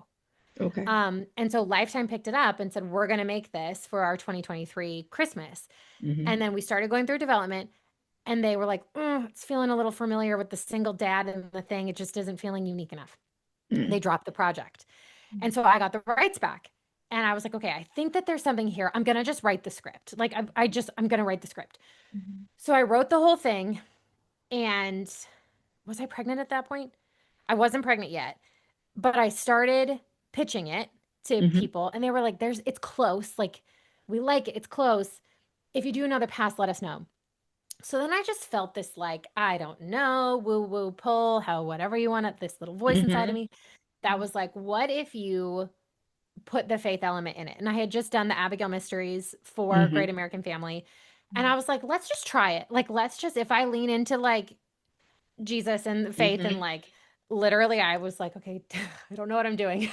okay. And so Lifetime picked it up and said, we're going to make this for our 2023 Christmas. Hmm. And then we started going through development and they were like, it's feeling a little familiar with the single dad and the thing. It just isn't feeling unique enough. Mm, They dropped the project. And so I got the rights back. And I was like, okay, I think that there's something here. I'm going to just write the script. Like, I'm going to write the script. So I wrote the whole thing. And was I pregnant at that point? I wasn't pregnant yet. But I started pitching it to hmm. people and they were like, it's close. Like, we like it. It's close. If you do another pass, let us know. So then I just felt this, like, I don't know, woo woo pull, how, whatever you want it, this little voice inside of Hmm. me that was like, what if you put the faith element in it? And I had just done the Abigail Mysteries for Hmm. Great American Family. And I was like, let's just try it. Like, let's just, if I lean into like Jesus and faith and Hmm. like literally I was like, okay, I don't know what I'm doing,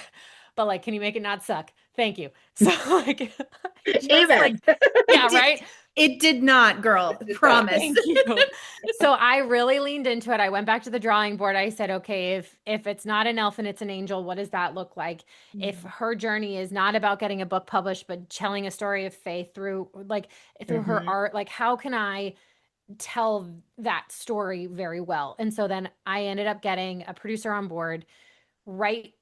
but like, can you make it not suck? Thank you. So like, I just like, Amen. yeah, It did, right. it did not, girl. Did not. Promise. Thank you. So I really leaned into it. I went back to the drawing board. I said, okay, if it's not an elf and it's an angel, what does that look like? If her journey is not about getting a book published, but telling a story of faith through like through her Hmm. art, like how can I tell that story very well? And so then I ended up getting a producer on board right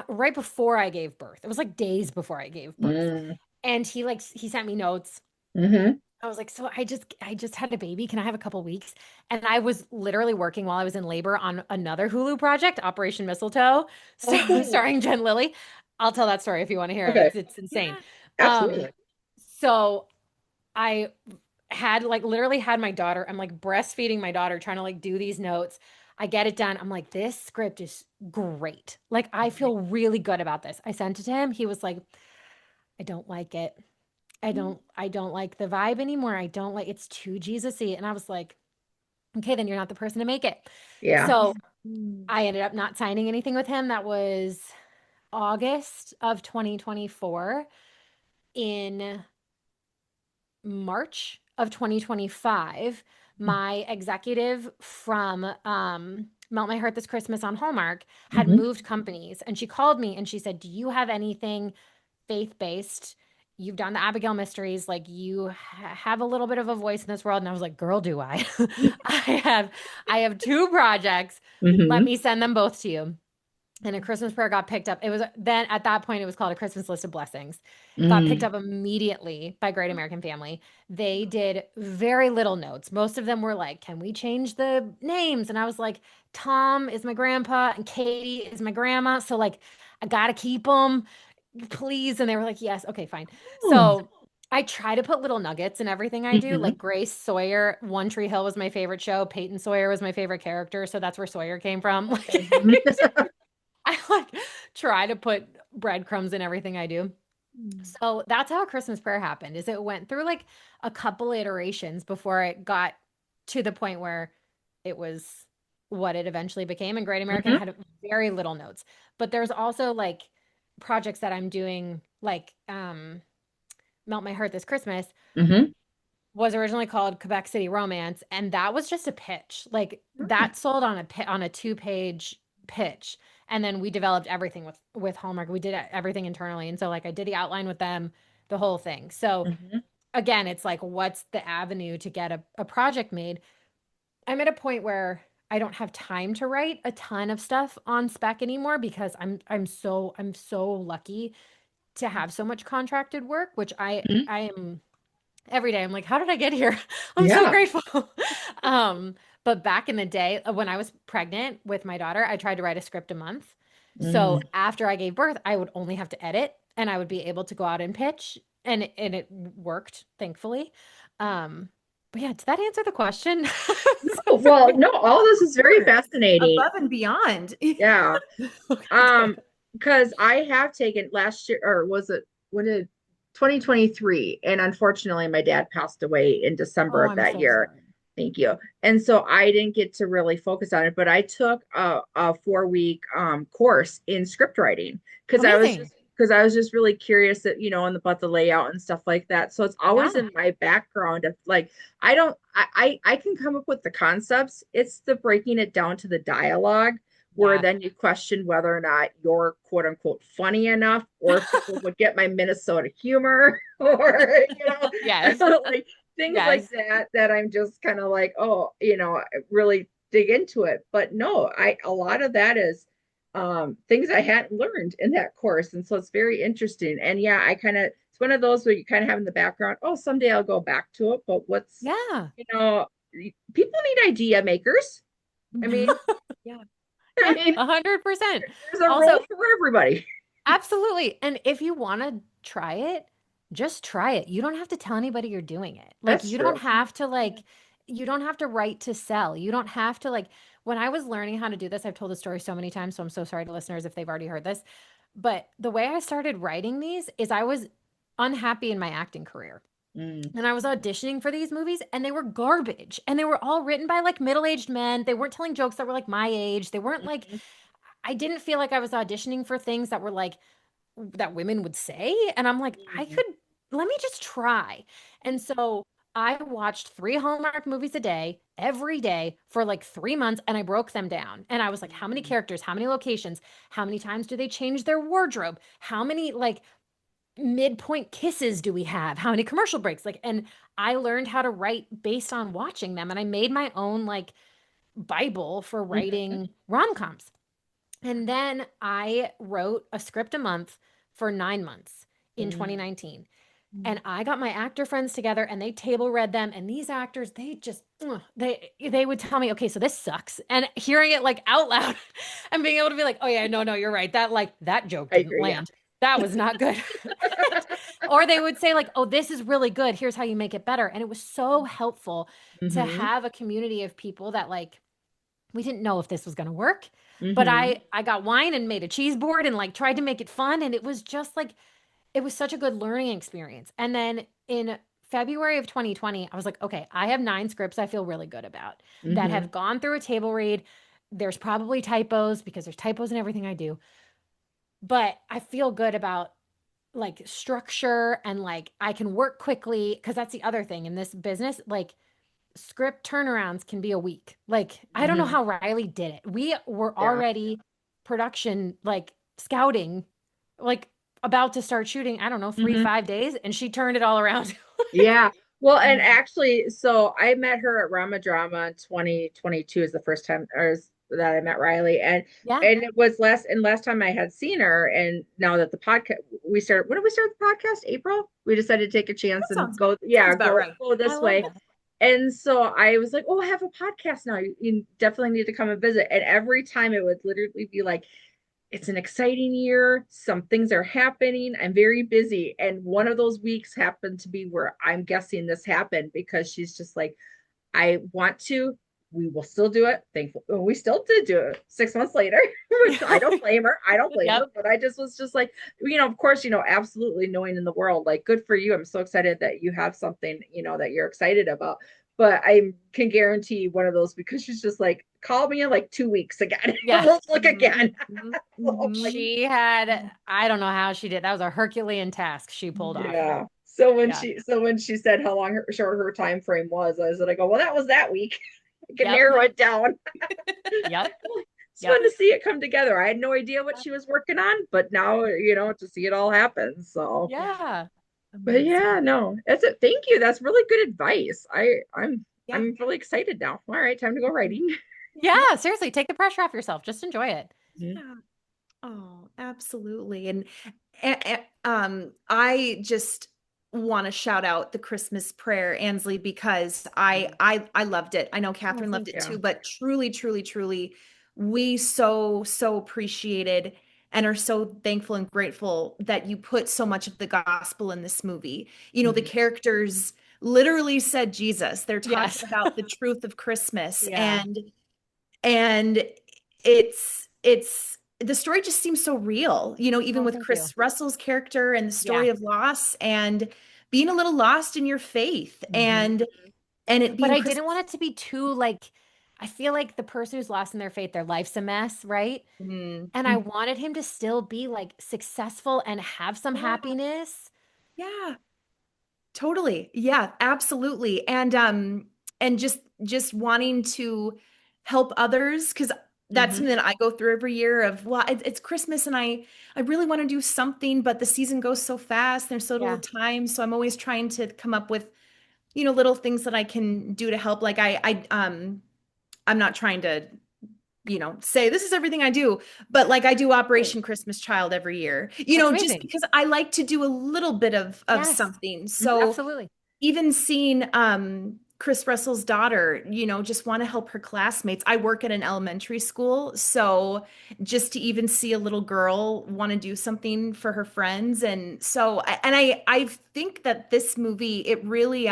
right before I gave birth. It was like days before I gave birth. Hmm. And he sent me notes. Hmm. I was like, so I just had a baby. Can I have a couple weeks? And I was literally working while I was in labor on another Hulu project, Operation Mistletoe, Oh, so cool. starring Jen Lilly. I'll tell that story if you want to hear it. Okay. It's insane. Um, Absolutely. so I had like literally had my daughter, I'm like breastfeeding my daughter, trying to like do these notes. I get it done. I'm like, this script is great. Like, I feel really good about this. I sent it to him. He was like, I don't like it. I don't like the vibe anymore. I don't like it's too Jesus-y. And I was like, okay, then you're not the person to make it. Yeah. So Mm. I ended up not signing anything with him. That was August of 2024. In March of 2025, my executive from Melt My Heart This Christmas on Hallmark had Hmm. moved companies. And she called me and she said, do you have anything faith-based? You've done the Abigail mysteries, like you have a little bit of a voice in this world. And I was like, girl, do I? I have I have two projects. Let Hmm. me send them both to you. And A Christmas Prayer got picked up. It was then at that point, it was called A Christmas List of Blessings. Got picked Mm. up immediately by Great American Family. They did very little notes. Most of them were like, can we change the names? And I was like, Tom is my grandpa and Katie is my grandma. So, like, I got to keep them, please. And they were like, yes. Okay, fine. Oh. So, I try to put little nuggets in everything I do. Hmm. Like Grace Sawyer, One Tree Hill was my favorite show. Peyton Sawyer was my favorite character. So that's where Sawyer came from. Hmm. Like, I like try to put breadcrumbs in everything I do. So that's how a Christmas prayer happened, is it went through like a couple iterations before it got to the point where it was what it eventually became. And Great American had very little notes. But there's also like projects that I'm doing like Melt My Heart This Christmas Hmm. was originally called Quebec City Romance, and that was just a pitch. Like that sold on a 2-page pitch, and then we developed everything with Hallmark. We did everything internally, and so like I did the outline with them, the whole thing. So Hmm. again, it's like, what's the avenue to get a project made? I'm at a point where I don't have time to write a ton of stuff on spec anymore because I'm so lucky to have so much contracted work, which I am every day. I'm like, how did I get here? I'm so Yeah. grateful. um, but back in the day, when I was pregnant with my daughter, I tried to write a script a month. So Mm. after I gave birth, I would only have to edit and I would be able to go out and pitch and it worked, thankfully. But yeah, did that answer the question? No, well, no, all this is very Course. fascinating. Above and beyond. Yeah. Okay, Um, good. because I have taken last year, or was it when did 2023? And unfortunately, my dad passed away in December Oh, of I'm that so year. sorry. Thank you. And so I didn't get to really focus on it, but I took a 4 week course in script writing Amazing. because I was just really curious that, about the layout and stuff like that. So it's always Yeah. in my background of like I don't I can come up with the concepts. It's the breaking it down to the dialogue where Yeah. then you question whether or not you're quote unquote funny enough or if people would get my Minnesota humor or Yes. like things like Yes. that I'm just kind of like, oh, really dig into it. But no, I a lot of that is things I hadn't learned in that course. And so it's very interesting. And yeah, it's one of those where you kind of have in the background, oh, someday I'll go back to it. But Yeah. you know, people need idea makers. I mean, Yeah. I Yeah, mean, 100%. there's a Also, role for everybody. absolutely. And if you want to try it, just try it. You don't have to tell anybody you're doing it. Like That's you don't true. have to you don't have to write to sell. You don't have to when I was learning how to do this, I've told the story so many times, so I'm so sorry to listeners if they've already heard this. But the way I started writing these is I was unhappy in my acting career. Mm. And I was auditioning for these movies and they were garbage. And they were all written by like middle-aged men. They weren't telling jokes that were like my age. They weren't like Mhm. I didn't feel like I was auditioning for things that were like that women would say. And I'm like, Mhm. let me just try. And so I watched 3 Hallmark movies a day, every day for like 3 months, and I broke them down. And I was like, how many Mhm. characters, how many locations, how many times do they change their wardrobe? How many like midpoint kisses do we have? How many commercial breaks? And I learned how to write based on watching them. And I made my own like Bible for Mhm. writing rom-coms. And then I wrote a script a month for 9 months in Mhm. 2019. And I got my actor friends together and they table read them. And these actors, they just, they would tell me, okay, so this sucks. And hearing it like out loud and being able to be like, oh yeah, no, no, you're right. That joke I didn't agree. Yeah. land. That was not good. Or they would say like, oh, this is really good. Here's how you make it better. And it was so helpful to Hmm. have a community of people that like we didn't know if this was going to work, but Hmm. I got wine and made a cheese board and like tried to make it fun, and it was just like it was such a good learning experience. And then in February of 2020, I was like, okay, I have 9 scripts I feel really good about that Hmm. have gone through a table read. There's probably typos because there's typos in everything I do, but I feel good about like structure and like I can work quickly because that's the other thing in this business. Like script turnarounds can be a week. Like I don't know Hmm. how Riley did it. We were Yeah. already production like scouting, like about to start shooting, I don't know, three, Hmm. 5 days, and she turned it all around. Yeah. Well, and Yeah. actually, so I met her at Rama Drama in 2022 is the first time that I met Riley. Yeah. And it was last time I had seen her. And now that the podcast we started, when did we start the podcast? April? We decided to take a chance That and sounds go, sounds yeah, about right. go I this love way. that. And so I was like, oh, I have a podcast now. You definitely need to come and visit. And every time it would literally be like, it's an exciting year. Some things are happening. I'm very busy. And one of those weeks happened to be where I'm guessing this happened because she's just like, I want to. We will still do it. Thankful. We still did do it 6 months later, which I don't blame her. I don't blame Yep. her. But I just was just like, of course, absolutely knowing in the world, like, good for you. I'm so excited that you have something, that you're excited about. But I can guarantee one of those because she's just like, call me in like 2 weeks again. Yeah. We'll look Mhm, again. mhm, So I'm like, mhm. She had, I don't know how she did. That was a Herculean task she pulled off. yeah. So when Yeah. she said how long short her time frame was, I go, well, that was that week. I can Yep. narrow it down. Yep. It's Yep. fun to see it come together. I had no idea what she was working on, but now to see it all happen. So, Yeah. but yeah, Amazing. no, that's it. Thank you. That's really good advice. Yeah. I'm really excited now. All right, time to go writing. Yeah. Yeah. Seriously, take the pressure off yourself. Just enjoy it. Mhm. Yeah. Oh, absolutely. And, I just want to shout out the Christmas prayer, Ansley, because I loved it. I know Oh, Catherine loved thank it Yeah. too, but truly, truly, truly, we so appreciated and are so thankful and grateful that you put so much of the gospel in this movie. The Mhm. characters literally said Jesus. They're talking Yes. about the truth of Christmas, Yeah. and it's the story just seems so real, even Oh, with thank you. Chris Russell's character and the Yeah. story of loss and being a little lost in your faith Mhm. and it But being I didn't want Christmas. it to be too like, I feel like the person who's lost in their faith, their life's a mess, right? Mm, And I mm, wanted him to still be like successful and have some yeah, happiness. yeah, totally. Yeah, absolutely. And just wanting to help others because that's Mhm. something that I go through every year of, well, it's Christmas and I really want to do something, but the season goes so fast. There's so little Yeah. time. So I'm always trying to come up with, little things that I can do to help. Like I'm not trying to say this is everything I do, but like I do Right. Operation Christmas Child every year, That's just amazing. because I like to do a little bit of Yes. something. Mhm. So Absolutely. even seeing Chris Russell's daughter, just want to help her classmates. I work at an elementary school, so just to even see a little girl want to do something for her friends, and so I think that this movie it really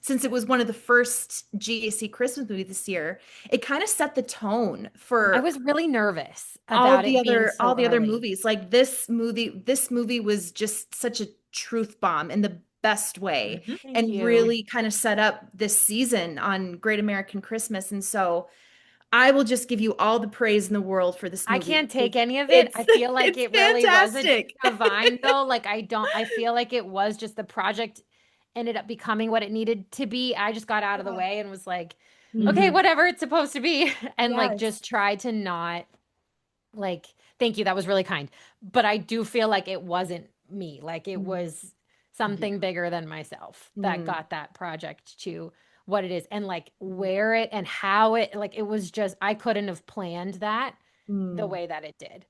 since it was one of the first GAC Christmas movies this year, it kind of set the tone I for was really nervous about it being all so the other early. movies. Like this movie was just such a truth bomb in the best way Mhm. Thank and you. really kind of set up this season on Great American Christmas. And so I will just give you all the praise in the world for this I movie can't because take any of it. it's I feel like it's it really wasn't fantastic. divine though. Like I feel like it was just the project ended up becoming what it needed to be. I just got out of the Yeah. way and was like, okay, Mhm. Mhm. whatever it's supposed to be. And like Yes. just tried to not like, thank you, that was really kind. But I do feel like it wasn't me. Like it Mm. was Yeah. something bigger than myself that Mm. got that project to what it is and like Mm. where it and how it like it was just I couldn't have planned that the Mm. way that it did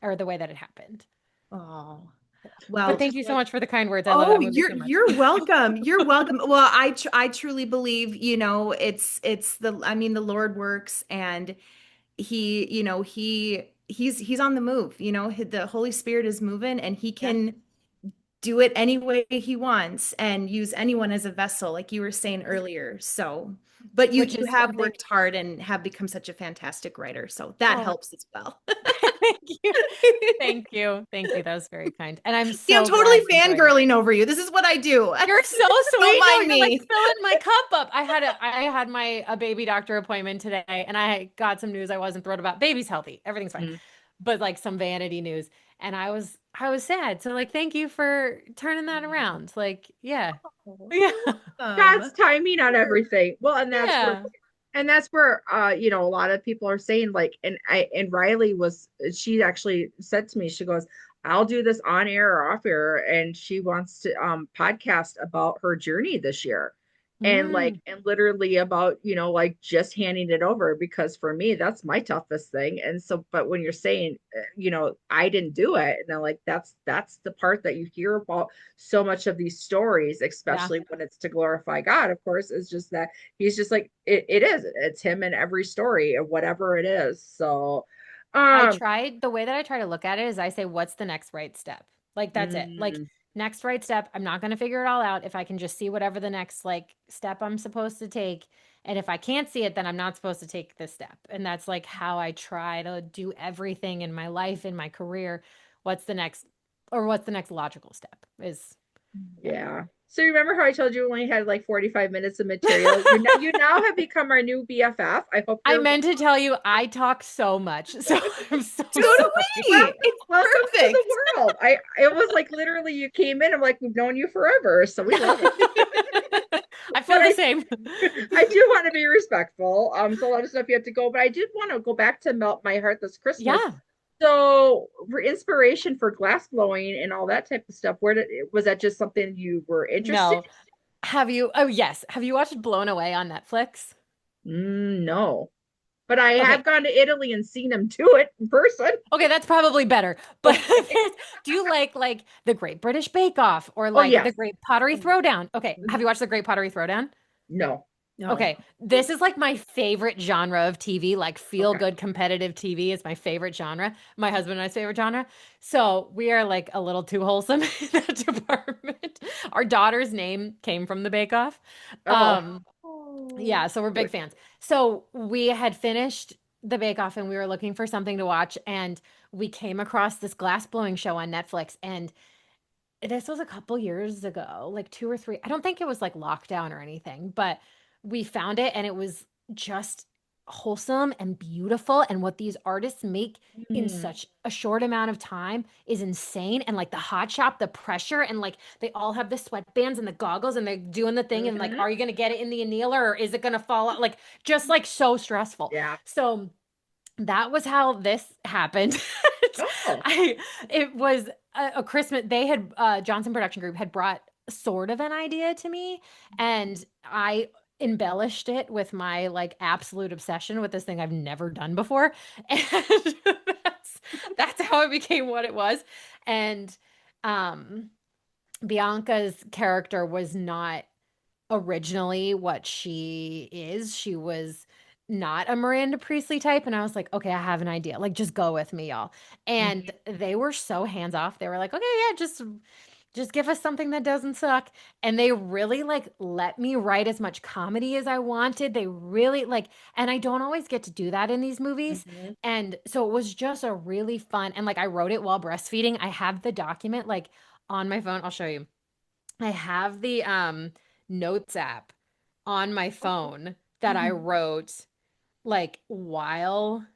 or the way that it happened. Oh. But Well, Well, thank you so much for the kind words. I love oh, that movie so much. you're welcome. You're welcome. Well, I truly believe, it's I mean the Lord works and he's on the move, the Holy Spirit is moving and he Yeah. can do it any way he wants and use anyone as a vessel, like you were saying earlier. So, but you which you is have something. worked hard and have become such a fantastic writer, so that Oh, helps as well. thank you. Thank you. Thank you. That was very kind. And I'm See, I'm so totally glad you enjoyed it. fangirling over you. This is what I do. You're so Don't sweet. No, mind you're like me. filling my cup up. I had my a baby doctor appointment today and I got some news I wasn't thrilled about. Baby's healthy. Everything's fine. Mm. But like some vanity news. And I was sad. So like thank you for turning that around. Like, yeah. Oh, Yeah. you're God's welcome. timing on Sure. everything. Well, Yeah. and that's where you know, a lot of people are saying like, and Riley was, she actually said to me, she goes, I'll do this on air or off air, and she wants to podcast about her journey this year. And like, Mm, and literally about, you know, like just handing it over, because for me that's my toughest thing. And so, but when you're saying, you know, I didn't do it, and I'm like, that's the part that you hear about so much of these stories, yeah. especially when it's to glorify God, of course, is just that he's just like, it's him in every story of whatever it is. So um The way that I try to look at it is I say, what's the next right step? Like, that's it. Like, mm, next right step. I'm not going to figure it all out. If I can just see whatever the next like step I'm supposed to take. And if I can't see it, then I'm not supposed to take this step. And that's like how I try to do everything in my life, in my career. What's the next, or what's the next logical step is, yeah. yeah. So you remember how I told you we only had like 45 minutes of material? You now have become our new BFF. I hope I you're meant to tell you, I talk so much. So I'm so So do sorry. welcome. we. It's Welcome to the perfect. world. I It was like literally you came in. I'm like, we've known you forever, so we love it. I But feel the same. I do want to be respectful. So a lot of stuff you have to go, but I did want to go back to Melt My Heart This Christmas. Yeah. So for inspiration for glass blowing and all that type of stuff, where did was that just something you were interested No. Have you? Oh, yes. Have you watched Blown Away on Netflix? in? No, but I have Okay. gone to Italy and seen him do it in person. Okay, that's probably better. But Okay. do you like the Great British Bake Off or Oh like the yes. Great Pottery Oh, yes. Throwdown? Okay. Have Mhm. you watched the Great Pottery Throwdown? No. No. Okay, this is like my favorite genre of TV, like feel Okay. good competitive TV is my favorite genre. My husband and I's favorite genre. So we are like a little too wholesome in that department. Our daughter's name came from the Bake Off. Oh, Um, Oh, yeah, so we're big fans. So we had finished the Bake Off and we were looking for something to watch, and we came across this glass blowing show on Netflix, and this was a couple years ago, like 2 or 3. I don't think it was like lockdown or anything, but we found it and it was just wholesome and beautiful. And what these artists make in mm, such a short amount of time is insane. And like the hot shop, the pressure, and like they all have the sweatbands and the goggles and they're doing the thing. And like, mhm. are you going to get it in the annealer or is it going to fall out? Like, just like so stressful. Yeah. So, that was how this happened. Oh. I it was a Christmas they had Johnson Production Group had brought sort of an idea to me and I embellished it with my like absolute obsession with this thing I've never done before. And that's that's how it became what it was. And um Bianca's character was not originally what she is. She was not a Miranda Priestley type. And I was like, okay, I have an idea. Like, just go with me, y'all. And Mhm. they were so hands off. They were like, okay, yeah, just give us something that doesn't suck. And they really like let me write as much comedy as I wanted. They really like, and I don't always get to do that in these movies. Mhm. And so it was just a really fun, and like I wrote it while breastfeeding. I have the document like on my phone. I'll show you. I have the notes app on my phone that I mhm. wrote like while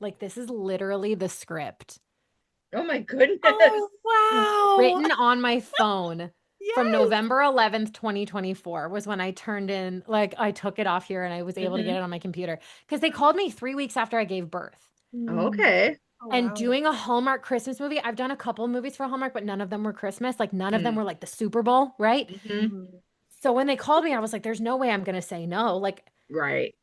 like this is literally the script Oh my goodness. Oh, wow. written on my phone from Yes. November 11th, 2024 was when I turned in like I took it off here and I was able to get Mhm. it on my computer because they called me 3 weeks after I gave birth. Mm. Okay. Oh, And wow. doing a Hallmark Christmas movie, I've done a couple movies for Hallmark, but none of them were Christmas. Like none of them Mm. were like the Super Bowl, right? Mhm. Mhm. So when they called me, I was like, there's no way I'm going to say no. Like, Right.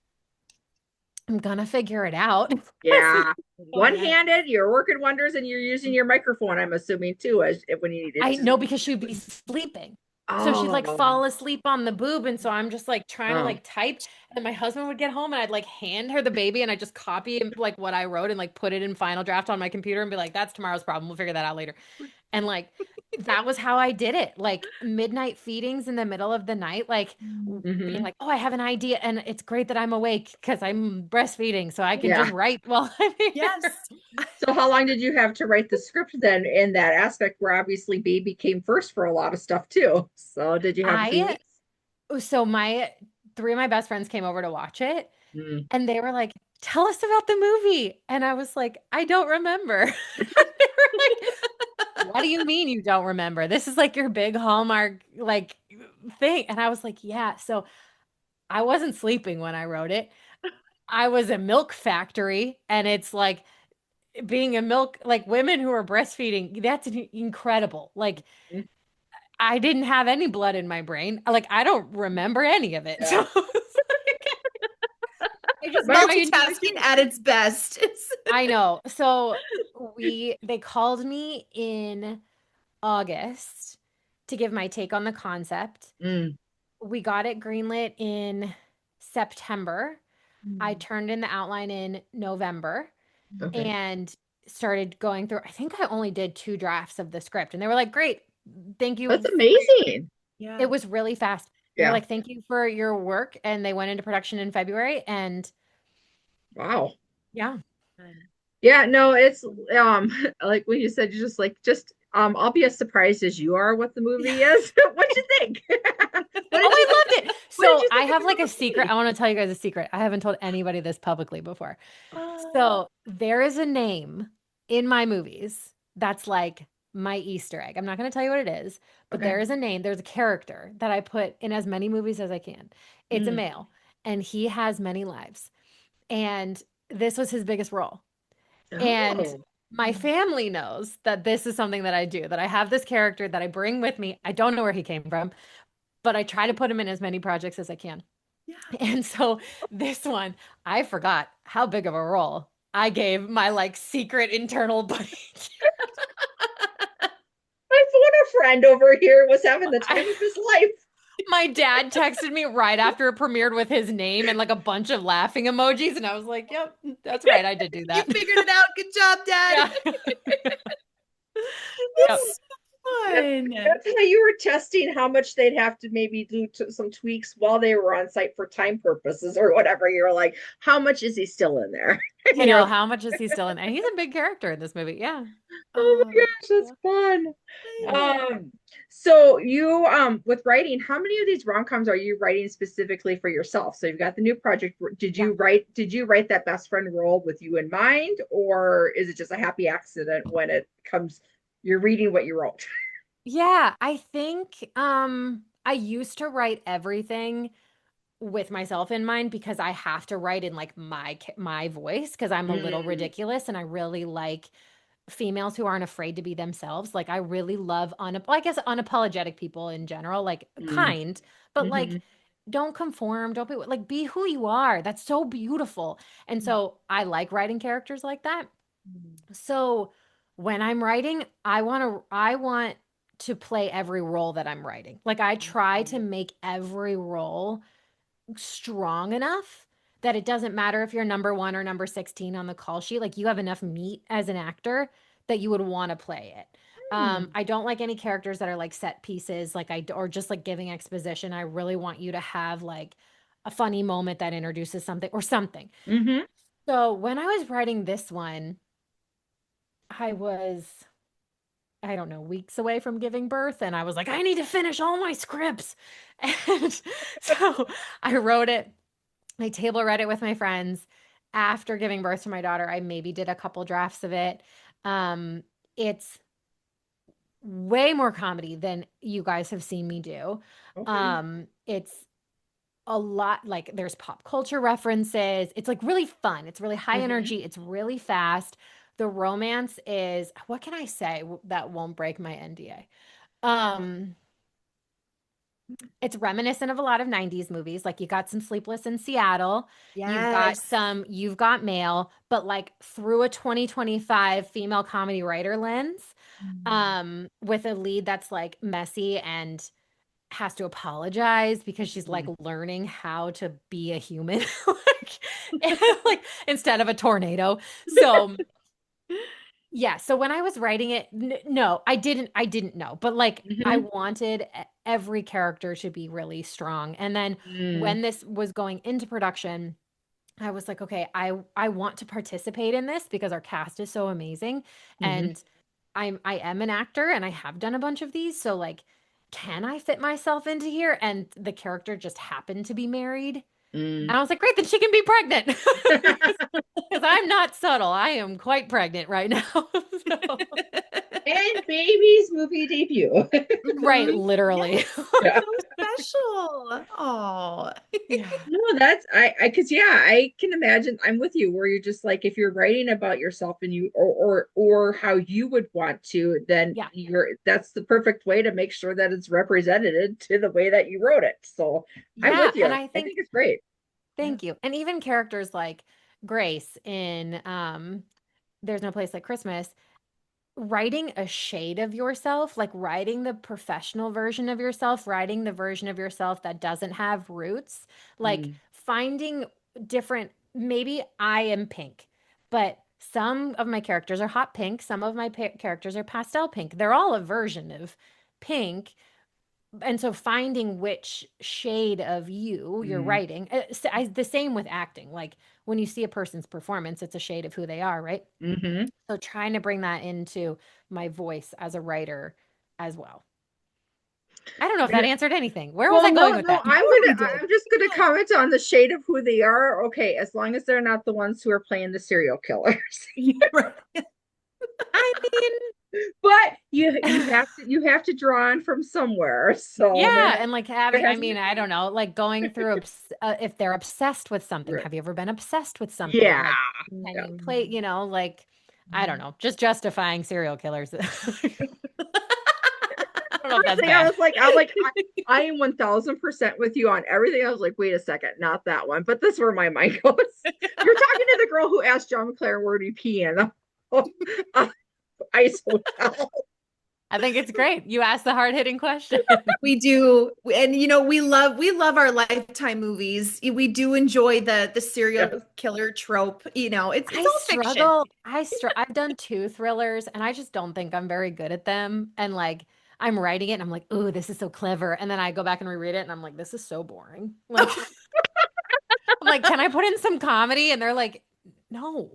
I'm going to figure it out. Yeah. Oh, yeah. One-handed, you're working wonders, and you're using your microphone, I'm assuming too, as if when you needed I to. know because she would be sleeping. So she'd like Oh. fall asleep on the boob. And so I'm just like trying to Oh. like type. And my husband would get home and I'd like hand her the baby and I just copy like what I wrote and like put it in Final Draft on my computer and be like, that's tomorrow's problem. We'll figure that out later. And like that was how I did it. Like midnight feedings in the middle of the night, like being Hmm. like, oh, I have an idea. And it's great that I'm awake because I'm breastfeeding. So I can Yeah. just write while I'm here. Yes. So how long did you have to write the script then in that aspect where obviously baby came first for a lot of stuff too? So did you have a few I, weeks? so my three of my best friends came over to watch it Mm. and they were like, tell us about the movie. And I was like, I don't remember. They were like, what do you mean you don't remember? This is like your big Hallmark like thing. And I was like, yeah. So I wasn't sleeping when I wrote it. I was a milk factory, and it's like being a milk like women who are breastfeeding, that's incredible. Like I didn't have any blood in my brain. Like I don't remember any of it. Yeah. So it's like, I just My knew I enjoyed Multitasking doing at it. its best. I know. So they called me in August to give my take on the concept. Mm. We got it greenlit in September. I Mm. turned in the outline in November Okay. and started going through. I think I only did two drafts of the script, and they were like, "Great, thank That's you." amazing. It Yeah. was really fast. They were Yeah. like, "Thank you for your work," and they went into production in February. And Wow. yeah, Yeah, no, it's like when you said you're just like just I'll be as surprised as you are what the movie is. What'd you think? What did you oh, I loved it. what did So you I think of have like a the secret. movie? I want to tell you guys a secret. I haven't told anybody this publicly before. Oh, So there is a name in my movies that's like my Easter egg. I'm not going to tell you what it is, but Okay. there is a name, there's a character that I put in as many movies as I can. It's a Mm. male and he has many lives. And this was his biggest role. And Oh. my family knows that this is something that I do, that I have this character that I bring with me. I don't know where he came from, but I try to put him in as many projects as I can. yeah. And so this one, I forgot how big of a role I gave my like secret internal buddy. My photo friend over here was having the time I, of his life. my dad texted me right after it premiered with his name and like a bunch of laughing emojis, and I was like, "Yep, that's right, I did do You that." figured it out. Good job, Dad. Yeah, yep. That's That- fun. That's how you were testing how much they'd have to maybe do some tweaks while they were on site for time purposes or whatever. You were like, how much is he still in there? I And you're know like, how much is he still in? And he's a big character in this movie. Yeah. oh Oh, my gosh, that's fun. Yeah. So you with writing, how many of these rom-coms are you writing specifically for yourself? So you've got the new project. Yeah. Did you write that best friend role with you in mind, or is it just a happy accident when it comes you're reading what you wrote? Yeah, I think I used to write everything with myself in mind because I have to write in like my voice because I'm a little Mm, ridiculous and I really like females who aren't afraid to be themselves. Like I really love well, I guess unapologetic people in general, like mm, kind, but like mhm, don't conform, don't be like be who you are. That's so beautiful. And so I like writing characters like that. So when I'm writing, I want to play every role that I'm writing. Like I try to make every role strong enough that it doesn't matter if you're number 1 or number 16 on the call sheet. Like you have enough meat as an actor that you would want to play it. mm, I don't like any characters that are like set pieces, like or just like giving exposition. I really want you to have like a funny moment that introduces something or something. mhm. So when I was writing this one, I was, I don't know, weeks away from giving birth. And I was like, I need to finish all my scripts. And so I wrote it, I table read it with my friends. After giving birth to my daughter, I maybe did a couple drafts of it. It's way more comedy than you guys have seen me do. Okay. It's a lot like there's pop culture references. It's like really fun. It's really high Mhm. energy. It's really fast. The romance is, what can I say that won't break my NDA? Um, it's reminiscent of a lot of 90s movies. Like you got some Sleepless in Seattle, yes. You've got Mail, but like through a 2025 female comedy writer lens, with a lead that's like messy and has to apologize because she's like Mm. learning how to be a human, like, like instead of a tornado. So yeah, so when I was writing it, no, I didn't know, but like I Mhm. wanted every character to be really strong. And then Mm. when this was going into production, I was like, okay, I want to participate in this because our cast is so amazing, Mhm. and I am an actor and I have done a bunch of these, so like, can I fit myself into here? And the character just happened to be married. Mm. And I was like, great, then she can be pregnant. Because I'm not subtle. I am quite pregnant right now. So, And baby's movie debut. right, Mhm. literally. Yes, Yeah. so special. Oh. Yeah. No, that's because yeah, I can imagine. I'm with you where you're just like if you're writing about yourself and you or how you would want to, then Yeah. you're that's the perfect way to make sure that it's represented to the way that you wrote it. So I'm Yeah. with And you. I I think, think it's great. Yeah. thank you. And even characters like Grace in There's No Place Like Christmas, writing a shade of yourself, like writing the professional version of yourself, writing the version of yourself that doesn't have roots, like Mm. finding different, maybe I am pink, but some of my characters are hot pink, some of my characters are pastel pink. They're all a version of pink. And so finding which shade of you're Mm. writing, the same with acting. Like when you see a person's performance, it's a shade of who they are, right? Hmm. So trying to bring that into my voice as a writer as well. I don't know if that answered anything. Where was Well, I no, going with no, that? Totally did. I'm just gonna Yeah. comment on the shade of who they are. Okay, as long as they're not the ones who are playing the serial killers. Right. I But mean, you have to draw on from somewhere. So yeah, and like there having, I has to mean, be I don't know, like going through if they're obsessed with something. right. Have you ever been obsessed with something? Yeah. Like, can Yeah. you play, like, I don't Mhm. know, just justifying serial killers. I don't know if First that's thing I bad. was like, I am 1000% with you on everything. I was like, wait a second, not that one. But this is where my mind goes. You're talking to the girl who asked John McClaren where he pee in a ice hotel. I think it's great. You asked the hard-hitting question. We do, and we love our Lifetime movies. We do enjoy the serial Yes. killer trope. It's all fiction. I've done two thrillers and I just don't think I'm very good at them. And like I'm writing it and I'm like, "Ooh, this is so clever." And then I go back and reread it and I'm like, "This is so boring." Like I'm like, "Can I put in some comedy?" And they're like, "No."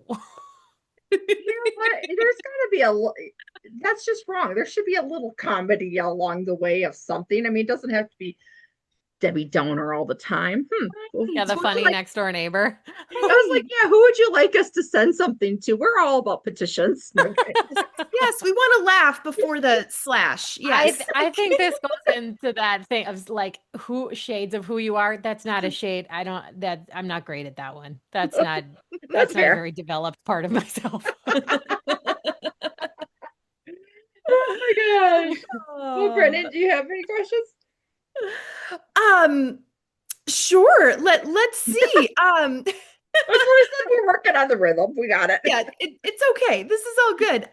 You know what? There's got to be that's just wrong. There should be a little comedy along the way of something. I mean, it doesn't have to be Debbie Downer all the time. Well, Yeah, Right. the who would you funny like? next door neighbor. I was like, Right. yeah, who would you like us to send something to? We're all about petitions. Okay. Yes, we want to laugh before the slash. Yes. I think this goes into that thing of like who shades of who you are. That's not a shade. I'm not great at that one. That's That's not a fair. very developed part of myself. Oh my gosh. Well, Brendan, Oh. do you have any questions? Um, sure. Let's see. That's what I said. We're working on the rhythm. We got it. Yeah, it's okay. This is all good.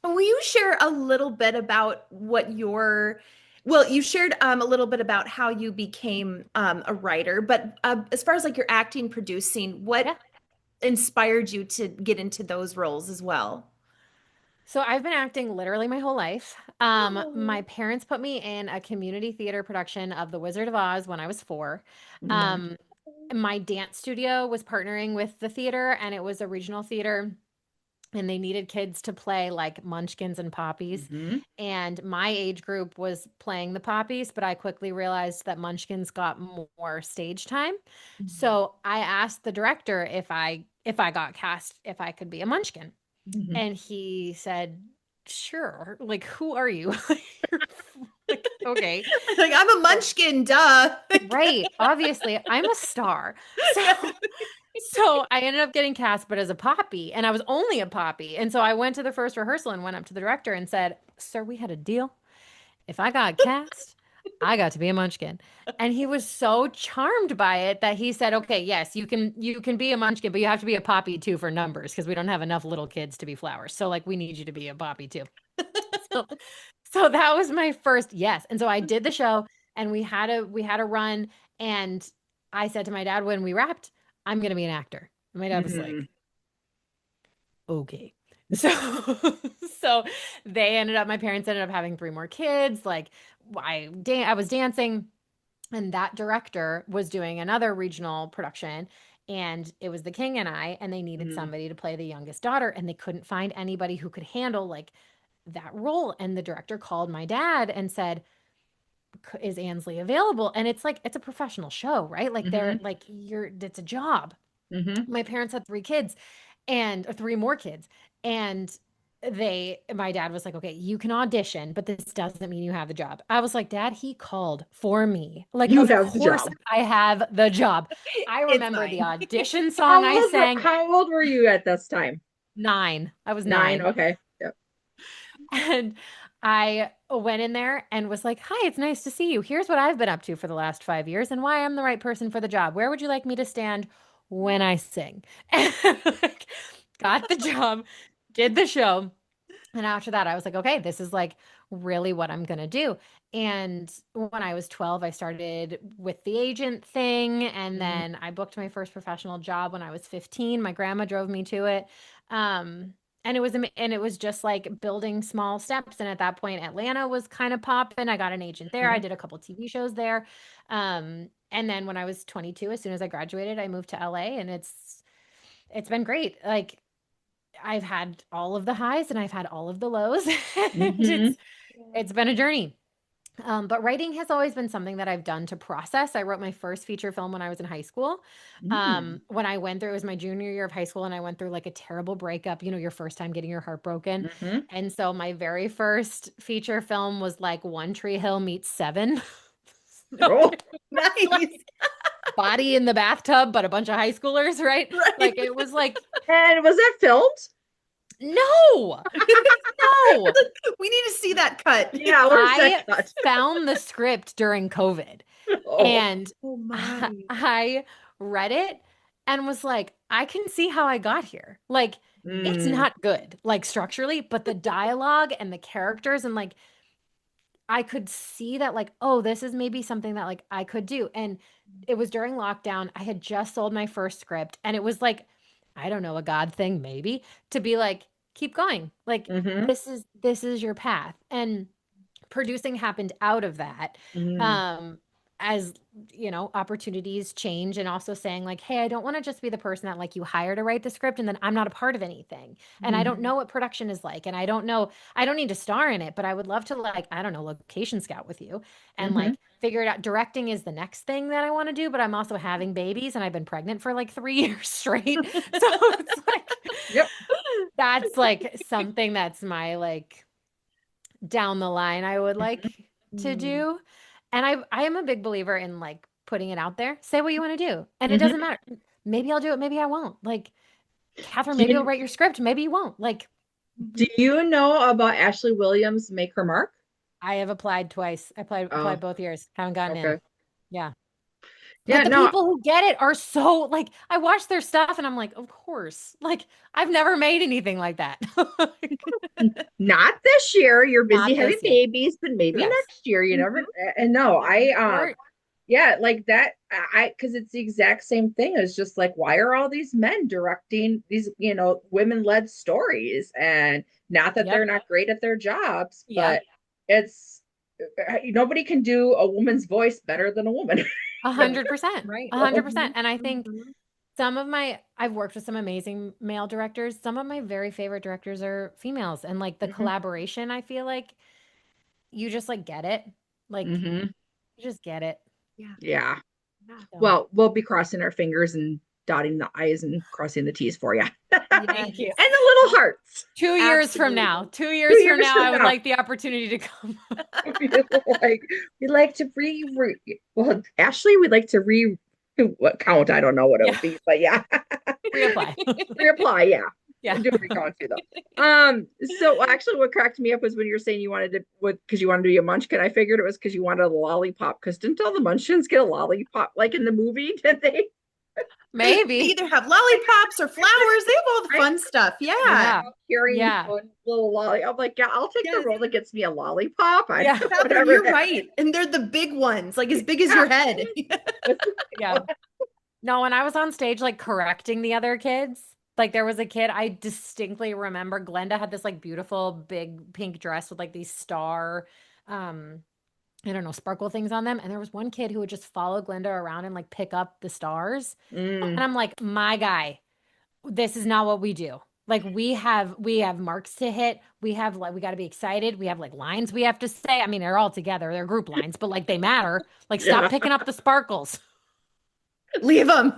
Will you share a little bit about well, you shared a little bit about how you became a writer, but as far as like your acting, producing, Yeah. what inspired you to get into those roles as well? So I've been acting literally my whole life. My Oh. parents put me in a community theater production of The Wizard of Oz when I was 4. Mhm. Um, my dance studio was partnering with the theater, and it was a regional theater, and they needed kids to play like Munchkins and Poppies. Mhm. And my age group was playing the Poppies, but I quickly realized that Munchkins got more stage time. So I asked the director if I got cast if I could be a Munchkin. Mhm. And he said, "Sure." Like, who are you? Like, okay. Like I'm a So, munchkin, duh. right. Obviously, I'm a star. So I ended up getting cast, but as a Poppy, and I was only a Poppy. And so I went to the first rehearsal and went up to the director and said, "Sir, we had a deal. If I got cast, I got to be a Munchkin." And he was so charmed by it that he said, "Okay, yes, you can be a Munchkin, but you have to be a Poppy too for numbers because we don't have enough little kids to be flowers. So like we need you to be a Poppy too." So so that was my first yes. And so I did the show. and we had a run, and I said to my dad when we wrapped, I'm going to be an actor. And my dad was Hmm. like, okay. So so my parents ended up having three more kids. Like I was dancing, and that director was doing another regional production, and it was The King and I, and they needed Hmm. somebody to play the youngest daughter, and they couldn't find anybody who could handle like that role. And the director called my dad and said, is Ansley available? And it's like, it's a professional show, right? Like they're Hmm. like, it's a job. Hmm. My parents had three kids, and or three more kids. And my dad was like, okay, you can audition, but this doesn't mean you have the job. I was like, Dad, he called for me. Like, You of have the course job. I have the job. I It's remember the mine. audition song I sang. How old were you at this time? 9. I was Nine. 9. Okay. Yep. And I went in there and was like, hi, it's nice to see you. Here's what I've been up to for the last 5 years and why I'm the right person for the job. Where would you like me to stand when I sing? And like, got the job, did the show. And after that, I was like, okay, this is like really what I'm going to do. And when I was 12, I started with the agent thing. And Hmm. then I booked my first professional job when I was 15. My grandma drove me to it. And it was just like building small steps. And at that point, Atlanta was kind of popping. I got an agent there. I Hmm. did a couple TV shows there. And then when I was 22, as soon as I graduated, I moved to LA, and it's been great. Like I've had all of the highs and I've had all of the lows. And Hmm. it's been a journey. But writing has always been something that I've done to process. I wrote my first feature film when I was in high school. Hmm. When I went through, it was my junior year of high school, and I went through like a terrible breakup, your first time getting your heart broken. Hmm. And so my very first feature film was like One Tree Hill meets Seven. So Oh, it was Nice. like body in the bathtub, but a bunch of high schoolers, right? Right. Like it was like, and was that filmed? no, no. We need to see that cut. Yeah, where's I that cut? found the script during COVID, Oh. and Oh my. I read it and was like, I can see how I got here. Like, it's Mm. not good, like structurally, but the dialogue and the characters, and like, I could see that, like, oh, this is maybe something that like I could do. And it was during lockdown. I had just sold my first script, and it was like, I don't know, a God thing, maybe, to be like, keep going. Like, Hmm. this is your path. And producing happened out of that. Hmm. um as opportunities change, and also saying like, hey, I don't want to just be the person that like you hire to write the script and then I'm not a part of anything, and I don't Hmm. know what production is like, and I don't need to star in it, but I would love to, like, I don't know, location scout with you and Hmm. like figure it out. Directing is the next thing that I want to do, but I'm also having babies, and I've been pregnant for like 3 years straight. So it's like, Yep. that's like something that's my like down the line I would like to Mm. do. And I am a big believer in like putting it out there. Say what you want to do. And it Hmm. doesn't matter. Maybe I'll do it, maybe I won't. Like, Catherine, Do maybe you'll you, write your script, maybe you won't. Like, do Mhm. you know about Ashley Williams' Make Her Mark? I have applied twice. I applied Oh, both years. Haven't gotten in. okay. Yeah. Yeah, But the no, people who get it are so like, I watch their stuff and I'm like, of course. Like, I've never made anything like that. not this year. You're busy Not having this year. babies, but maybe Yes. next year. You never. Mhm. And no, Never hurt. yeah, like that. Because it's the exact same thing. It's just like, why are all these men directing these, women-led stories? And not that they're Yep. not great at their jobs, Yep. but it's nobody can do a woman's voice better than a woman. 100%. Right. 100%. Mhm. And I think Mhm. I've worked with some amazing male directors. Some of my very favorite directors are females. And like the Hmm. collaboration, I feel like you just like get it. Like, Hmm. you just get it. Yeah. Yeah. Yeah. So, Well, we'll be crossing our fingers and dotting the I's and crossing the T's for you. And Yes. thank you. the little hearts. 2 years from now, Absolutely. 2 years from 2 years now, from I would now. like the opportunity to come like we like to well, Ashley, we'd like to what count? I don't know what it yeah, would be, but yeah. reapply. Reapply, yeah. Yeah. Do a recount too though. So actually what cracked me up was when you're saying you wanted to what because you wanted to be a munchkin. I figured it was because you wanted a lollipop. Because didn't all the munchkins get a lollipop like in the movie, did they? They Maybe. either have lollipops or flowers. They have all the I fun stuff. Yeah. Yeah. carrying Yeah. one little lolly. I'm like, yeah, I'll take the Yes. role that gets me a lollipop. I Yeah. Catherine, whatever you're that. right. And they're the big ones, like as big as Yeah, your head. that's the big Yeah. one. No, when I was on stage, like correcting the other kids, like there was a kid I distinctly remember. Glenda had this like beautiful big pink dress with like these star, um, I don't know, sparkle things on them. And there was one kid who would just follow Glenda around and like pick up the stars. Mm, And I'm like, my guy, this is not what we do. Like we have marks to hit. We have like we got to be excited. We have like lines we have to say. I mean, they're all together. They're group lines, but like they matter. Like stop yeah, picking up the sparkles. Leave them.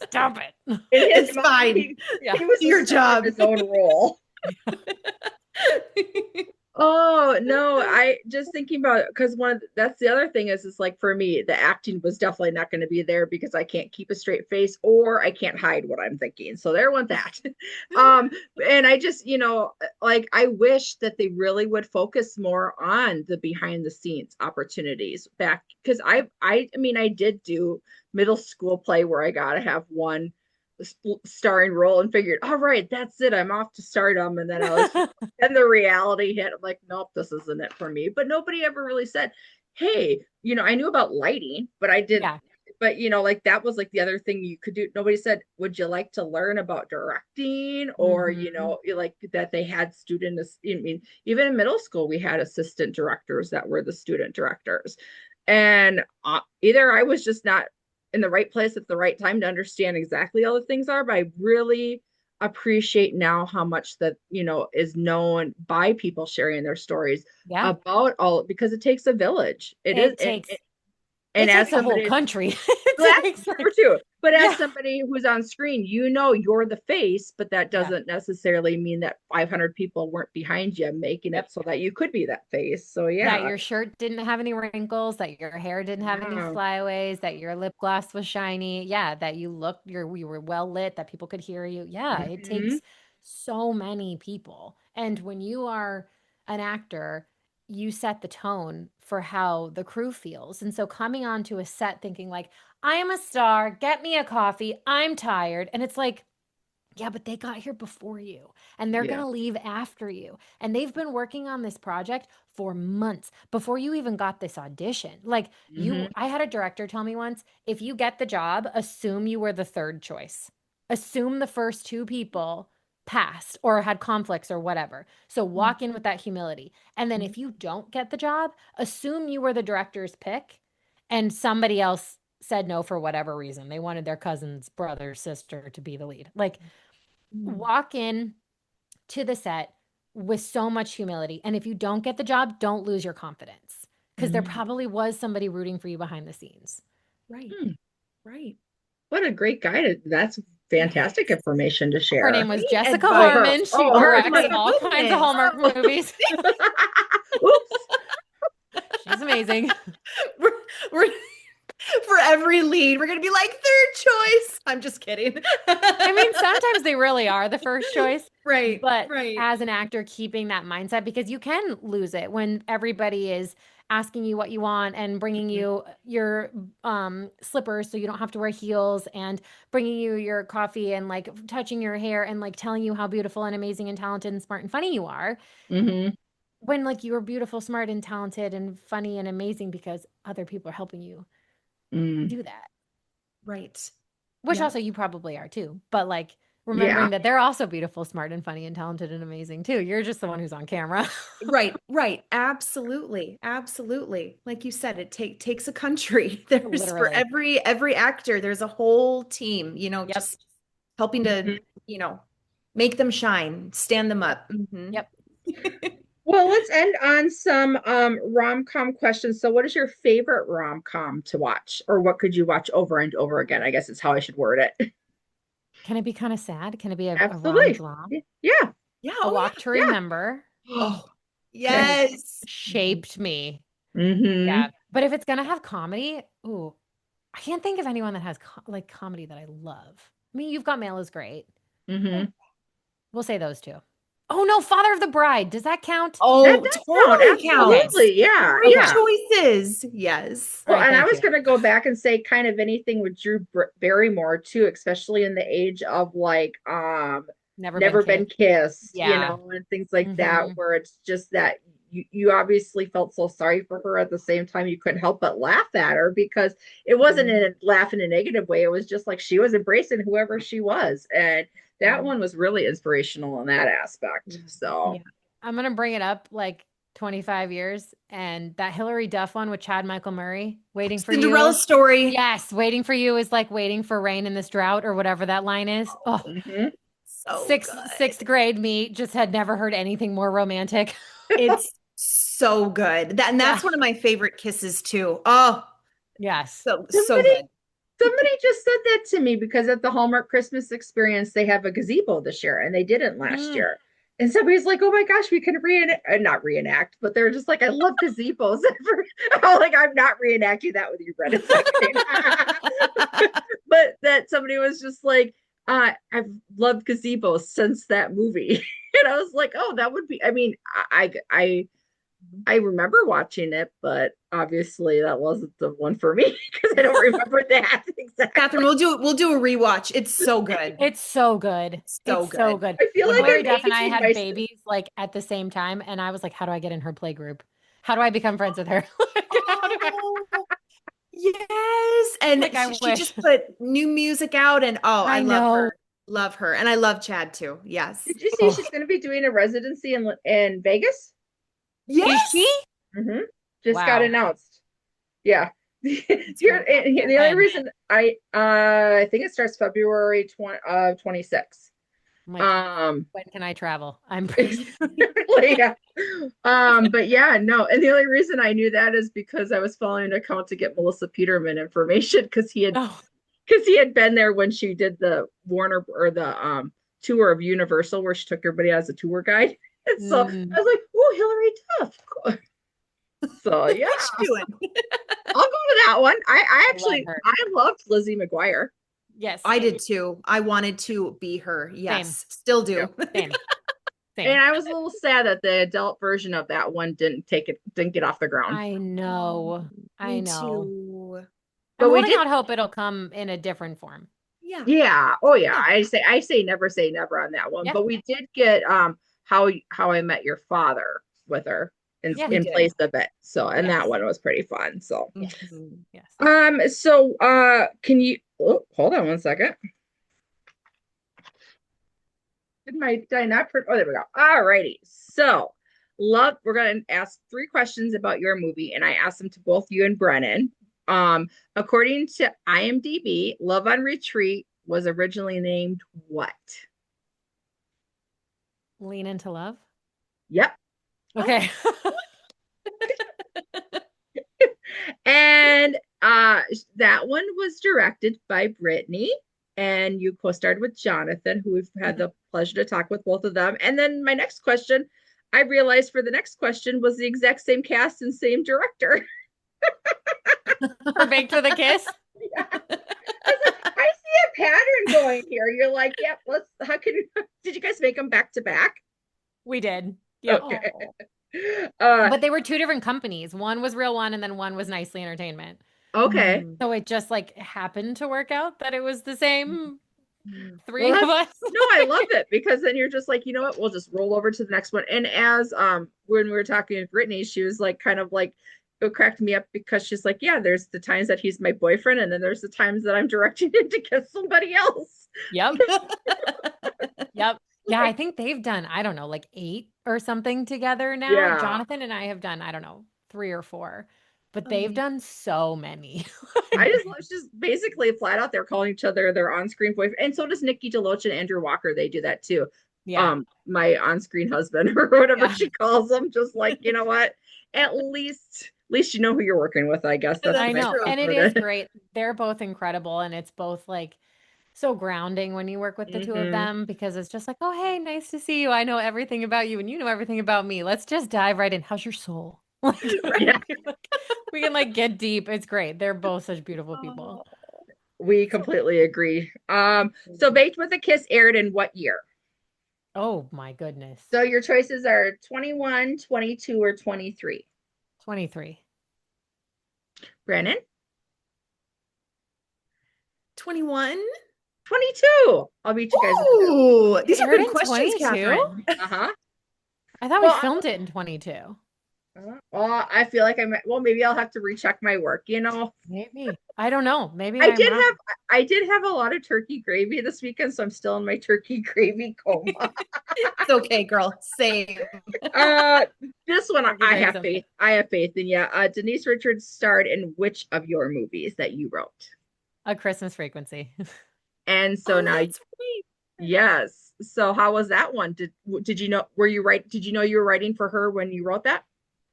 Stop it. in his It's mind, fine. Yeah. he was the Your star of job. his own role. Oh no, I just thinking about because that's the other thing is like for me, the acting was definitely not going to be there because I can't keep a straight face or I can't hide what I'm thinking. So there went that. Um, and I just, like I wish that they really would focus more on the behind the scenes opportunities back because I mean I did do middle school play where I gotta have one starring role and figured, all right, that's it. I'm off to stardom. And then I was and the reality hit. I'm like, nope, this isn't it for me. But nobody ever really said, hey, I knew about lighting, but I didn't. Yeah. But like that was like the other thing you could do. Nobody said, would you like to learn about directing? Or, Mhm. like that they had students. I mean, even in middle school, we had assistant directors that were the student directors. And either I was just not in the right place at the right time to understand exactly all the things are, but I really appreciate now how much that is known by people sharing their stories Yeah. about all because it takes a village. It is It takes and it as takes a whole somebody country. well, It that's takes true like too. But as yeah. somebody who's on screen, you're the face, but that Yeah. doesn't necessarily mean that 500 people weren't behind you making Yep. it so that you could be that face. So That yeah, your shirt didn't have any wrinkles, that your hair didn't have any yeah. flyaways, that your lip gloss was shiny. Yeah, that you were well lit, that people could hear you. Yeah, it Mhm. takes so many people. And when you are an actor, you set the tone for how the crew feels. And so coming onto a set thinking like, I am a star, get me a coffee, I'm tired. And it's like, yeah, but they got here before you and they're going Yeah. to leave after you. And they've been working on this project for months before you even got this audition. Like Mhm. I had a director tell me once, if you get the job, assume you were the third choice. Assume the first two people passed or had conflicts or whatever. So walk in with that humility. And then if you don't get the job, assume you were the director's pick and somebody else said no for whatever reason. They wanted their cousin's brother, sister to be the lead. Like Mhm. walk in to the set with so much humility. And if you don't get the job, don't lose your confidence because there Mhm. probably was somebody rooting for you behind the scenes. Right. Hmm. Right. What a great guide. That's fantastic Yes. information to Her share. name was Great Jessica Oh, advice. her. Harmon. She Oh, her. Oh directs my My, all kinds of goodness. Hallmark oh. movies. Oops. She's amazing. We're, we're for every lead, we're gonna be like third choice. I'm just kidding. I mean, sometimes they really are the first choice, Right, but right. as an actor, keeping that mindset because you can lose it when everybody is asking you what you want and bringing you your slippers so you don't have to wear heels and bringing you your coffee and like touching your hair and like telling you how beautiful and amazing and talented and smart and funny you are Mm-hmm. when like you are beautiful, smart and talented and funny and amazing because other people are helping you Mm. do that. Right. Which Yeah. also you probably are too, but like Yeah. remembering that they're also beautiful, smart, and funny and talented and amazing too. You're just the one who's on camera. Right, right. Absolutely. Absolutely. Like you said, it takes a country. There's for Literally. every actor, there's a whole team, Yep. just helping to, Mhm. make them shine, stand them Yep. up. Hmm. Yep. Well, let's end on some rom-com questions. So, what is your favorite rom-com to watch, or what could you watch over and over again? I guess is how I should word it. Can it be kind of sad? Can it be a rom Absolutely. dram? Yeah. Yeah, A oh Walk to Yeah. Remember Oh, Okay. yes. shaped me. Mm-hmm. Yeah. But if it's gonna have comedy, ooh, I can't think of anyone that has like comedy that I love. I mean, You've Got Mail is great. Mm-hmm. We'll say those two. Oh no, Father of the Bride. Does that count? That Oh, does count. totally Okay. counts. Absolutely. Yeah. Great Okay. Yeah. choices. Yes. All Well, right, and I thank was you. going to go back and say kind of anything with Drew Barrymore too, especially in the age of like Never been Never Been kissed. Kissed, Yeah. and things like that, Hmm. where it's just that you obviously felt so sorry for her at the same time you couldn't help but laugh at her because it wasn't in a laugh in a negative way. It was just like she was embracing whoever she was. And that one was really inspirational in that aspect. Yeah. So I'm gonna bring it up like 25 years, and that Hillary Duff one with Chad Michael Murray, Waiting for Cinderella You. story. Yes, Waiting for You is like waiting for rain in this drought or whatever that line is. Oh, mhm. So sixth good. grade me just had never heard anything more romantic. It's so good. That and Yeah. that's one of my favorite kisses too. Oh, Yes. so Somebody good. Somebody just said that to me because at the Hallmark Christmas experience, they have a gazebo this year and they didn't last Mm. year. And somebody's like, oh my gosh, we can not reenact, but they're just like, I love gazebos. I'm like, I'm not reenacting that with you, Brett. It's second. But that somebody was just like, I've loved gazebos since that movie. And I was like, oh, that would be, I mean, I remember watching it, but obviously that wasn't the one for me because I don't remember that Catherine, exactly. we'll do a rewatch. It's so good. It's so good. So It's so good. good. I feel When like Hillary I'm Duff and I aging had myself. babies like at the same time, and I was like, how do I get in her play group? How do I become friends with her? Like, how do I Oh, yes. And like I she wish. just put new music out and oh, I I love know. her. Love her. And I love Chad too. Yes. Did you see Oh, she's going to be doing a residency in Vegas? is she? Yes. Mm-hmm. Just got Wow. announced. Yeah. It's fantastic. The only When? reason I think it starts February 26th. I'm like, Um when can I travel? I'm exactly, yeah. But yeah, no, and the only reason I knew that is because I was following an account to get Melissa Peterman information oh. because he had been there when she did the Warner or the tour of Universal where she took everybody as a tour guide. And so Mm, I was like, oh, Hillary Duff. Cool. So yeah, What's she doing? I'll go to that one. I I love actually her. I loved Lizzie McGuire. Yes. I did too. I wanted to be her. Same. Yes. Still Yeah. do. Same. And Same. I was a little sad that the adult version of that one didn't get off the ground. I Oh, know. I me know. too. I'm But we holding did. out hope it'll come in a different form. Yeah. Yeah. Oh yeah. Yeah. I say never on that one. Yeah. But we did get How I Met Your Father with her in Yeah. We in did. place of it. So and that Yes. one was pretty fun. So Yes. Mhm. Yes. can you hold on one second. Did I not oh there we go. All righty. So love we're gonna ask three questions about your movie, and I asked them to both you and Brennan. According to IMDb, Love on Retreat was originally named what? Lean into love. Yep. Okay. And that one was directed by Brittany, and you co-starred with Jonathan, who we've had the pleasure to talk with both of them. And then my next question, I realized for the next question was the exact same cast and same director. For Baked with a Kiss. Yeah. I was like, I see a pattern going here. You're like, yep, how can did you guys make them back to back? We did. Yep. Okay. Oh. But they were two different companies. One was Real One and then one was Nicely Entertainment. Okay. Mhm. So it just like happened to work out that it was the same Mhm. three Well, of us. no, I love it because then you're just like, you know what, we'll just roll over to the next one. And as when we were talking with Brittany, she was like kind of like it cracked me up because she's like, yeah, there's the times that he's my boyfriend, and then there's the times that I'm directing him to kiss somebody else. Yep. Yep. Yeah, I Like, think they've done, I don't know, like 8 or something together now. yeah. Jonathan and I have done, I don't know, 3 or 4, but they've Amazing. done so many. I just love just basically flat out they're calling each other their on-screen boyfriend. And so does Nikki DeLoach and Andrew Walker. They do that too. Yeah. My on-screen husband or whatever Yeah. she calls them, just like, you know what? At least you know who you're working with, I guess. That's the I That's nice know. true. And thing it about is it. great. They're both incredible. And it's both like so grounding when you work with the two of Hmm. them because it's just like, oh, hey, nice to see you. I know everything about you and you know everything about me. Let's just dive right in. How's your soul? Like, Yeah, we can like get deep. It's great. They're both such beautiful people. Oh, we so completely agree. So good. Baked with a Kiss aired in what year? Oh my goodness. So your choices are 21, 22, or 23. 23. Brandon, 21. 22. I'll beat you guys in the middle. Ooh, It these are aired good in questions, 22? Catherine. Uh-huh. I thought we Well, filmed it in 22. I feel like well, maybe I'll have to recheck my work, you know. Maybe. I don't know. Maybe I I'm did wrong. have I did have a lot of turkey gravy this weekend, so I'm still in my turkey gravy coma. It's okay, girl. Same. Uh, this one Turkey I gravy have sounds faith. good. I have faith in you. Denise Richards starred in which of your movies that you wrote? A Christmas Frequency. And so Oh, now, that's right. yes. So how was that one? Did you know? Were you right? Did you know you were writing for her when you wrote that?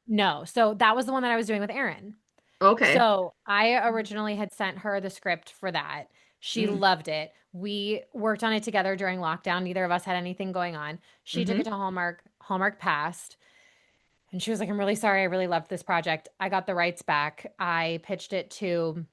No. So that was the one that I was doing with Erin. Okay. So I originally had sent her the script for that. She Mm, loved it. We worked on it together during lockdown. Neither of us had anything going on. She took mm-hmm, it to Hallmark. Hallmark passed. And she was like, I'm really sorry. I really loved this project. I got the rights back. I pitched it to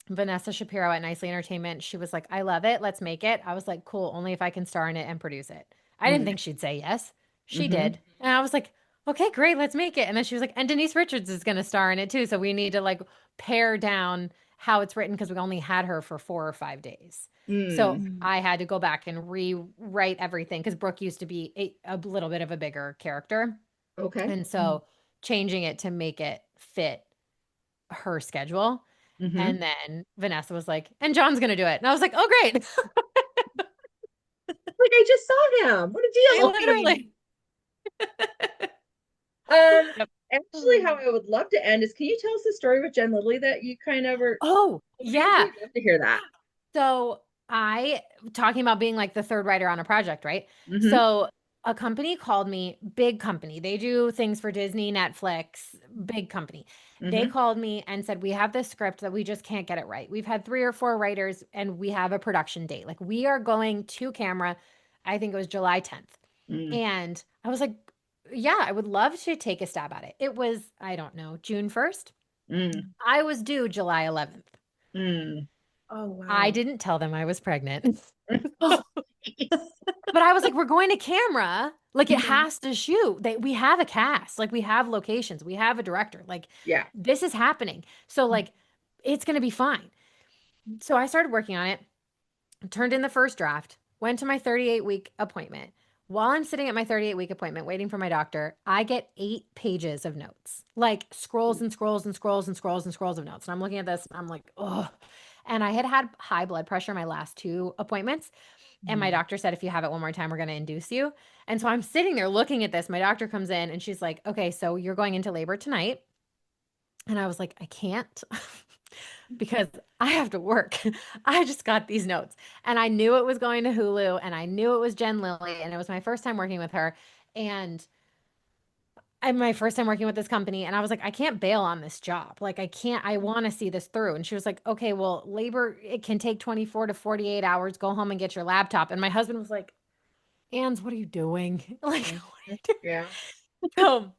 Vanessa Shapiro at Nicely Entertainment. She was like, I love it. Let's make it. I was like, cool, only if I can star in it and produce it. I didn't mm, think she'd say yes. She mm-hmm. did. And I was like, okay, great, let's make it. And then she was like, and Denise Richards is going to star in it too. So we need to like pare down how it's written because we only had her for 4 or 5 days. So Mm. I had to go back and rewrite everything because Brooke used to be a little bit of a bigger character. Okay. And so changing it to make it fit her schedule. Mm-hmm. And then Vanessa was like, and John's going to do it. And I was like, oh, great. Like I just saw him. What a I deal. literally. Um, Yep. actually, how I would love to end is, can you tell us the story with Jen Lilly that you kind of were Oh, into? yeah. I'd love to hear that. So I talking about being like the third writer on a project, right? Mm-hmm. So a company called me, big company. They do things for Disney, Netflix, big company. They Mm-hmm. called me and said, we have this script that we just can't get it right. We've had 3 or 4 writers and we have a production date. Like we are going to camera, I think it was July 10th. Mm, And I was like, yeah, I would love to take a stab at it. It was, I don't know, June 1st. mm, I was due July 11th. mm. Oh, I wow. didn't tell them I was pregnant. Oh, But I was like, we're going to camera. Like it Mhm. has to shoot. We have a cast. Like we have locations. We have a director. Like Yeah. this is happening. So like it's gonna be fine. So I started working on it, turned in the first draft, went to my 38-week appointment. While I'm sitting at my 38-week appointment waiting for my doctor, I get 8 pages of notes. Like scrolls and scrolls and scrolls and scrolls and scrolls of notes. And I'm looking at this and I'm like, oh. And I had high blood pressure my last 2 appointments. And my Mm. doctor said, if you have it one more time, we're going to induce you. And so I'm sitting there looking at this. My doctor comes in and she's like, okay, so you're going into labor tonight. And I was like, I can't because I have to work. I just got these notes and I knew it was going to Hulu and I knew it was Jen Lilly and it was my first time working with her. And my first time working with this company and I was like, I can't bail on this job. Like I can't, I want to see this through. And she was like, okay, well, labor, it can take 24 to 48 hours. Go home and get your laptop. And my husband was like, Ans, what are you doing? Like, Mhm. what are you doing? Yeah. So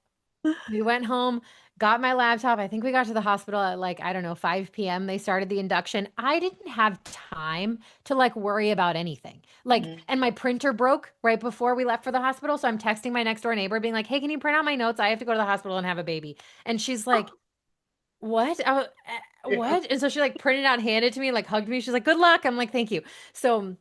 we went home, got my laptop. I think we got to the hospital at like, I don't know, 5 p.m. They started the induction. I didn't have time to like worry about anything. Like, Mm. and my printer broke right before we left for the hospital. So I'm texting my next door neighbor being like, hey, can you print out my notes? I have to go to the hospital and have a baby. And she's like, what? Yeah. What? And so she like printed out, handed it to me, like hugged me. She's like, good luck. I'm like, thank you. So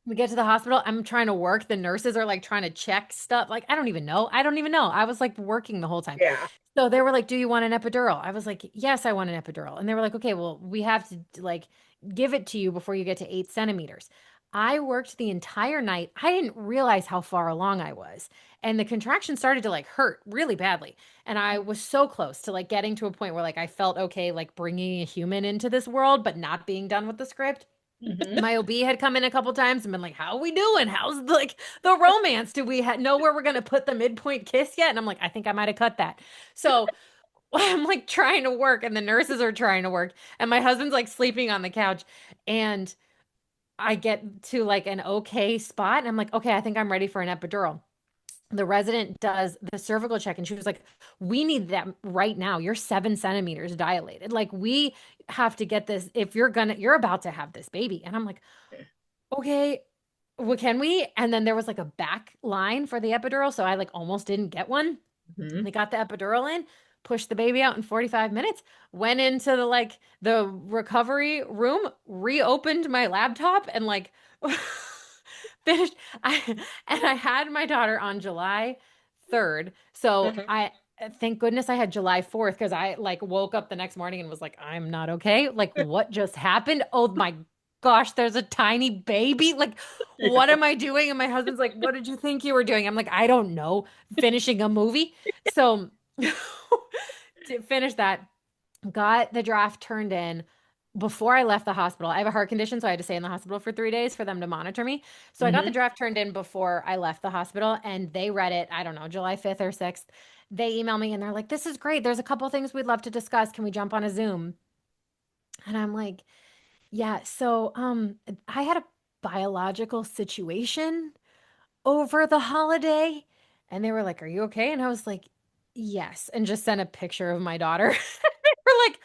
we get to the hospital. I'm trying to work. The nurses are like trying to check stuff. Like, I don't even know. I don't even know. I was like working the whole time. Yeah. So they were like, do you want an epidural? I was like, yes, I want an epidural. And they were like, okay, well, we have to like give it to you before you get to 8 centimeters. I worked the entire night. I didn't realize how far along I was. And the contraction started to like hurt really badly. And I was so close to like getting to a point where like I felt okay, like bringing a human into this world, but not being done with the script. Hmm. My OB had come in a couple times and been like, "How are we doing? How's like the romance? Do we know where we're gonna put the midpoint kiss yet?" And I'm like, "I think I might have cut that." So I'm like trying to work, and the nurses are trying to work, and my husband's like sleeping on the couch, and I get to like an okay spot, and I'm like, "Okay, I think I'm ready for an epidural." The resident does the cervical check, and she was like, "We need that right now. You're 7 centimeters dilated. Like we have to get this if you're about to have this baby." And I'm like, okay, what can we? And then there was like a back line for the epidural, so I like almost didn't get one. Mhm. They got the epidural in, pushed the baby out in 45 minutes, went into the recovery room, reopened my laptop and like finished I and I had my daughter on July 3rd. So Mhm. I thank goodness I had July 4th because I like woke up the next morning and was like, I'm not okay. Like, what just happened? Oh my gosh, there's a tiny baby. Like, what Yeah. am I doing? And my husband's like, what did you think you were doing? I'm like, I don't know, finishing a movie. So to finish that, got the draft turned in before I left the hospital. I have a heart condition, so I had to stay in the hospital for 3 days for them to monitor me. So I got the Mhm. draft turned in before I left the hospital, and they read it, I don't know, July 5th or 6th. They email me and they're like, this is great. There's a couple things we'd love to discuss. Can we jump on a Zoom? And I'm like, yeah, so I had a biological situation over the holiday. And they were like, are you okay? And I was like, yes. And just sent a picture of my daughter. They were like,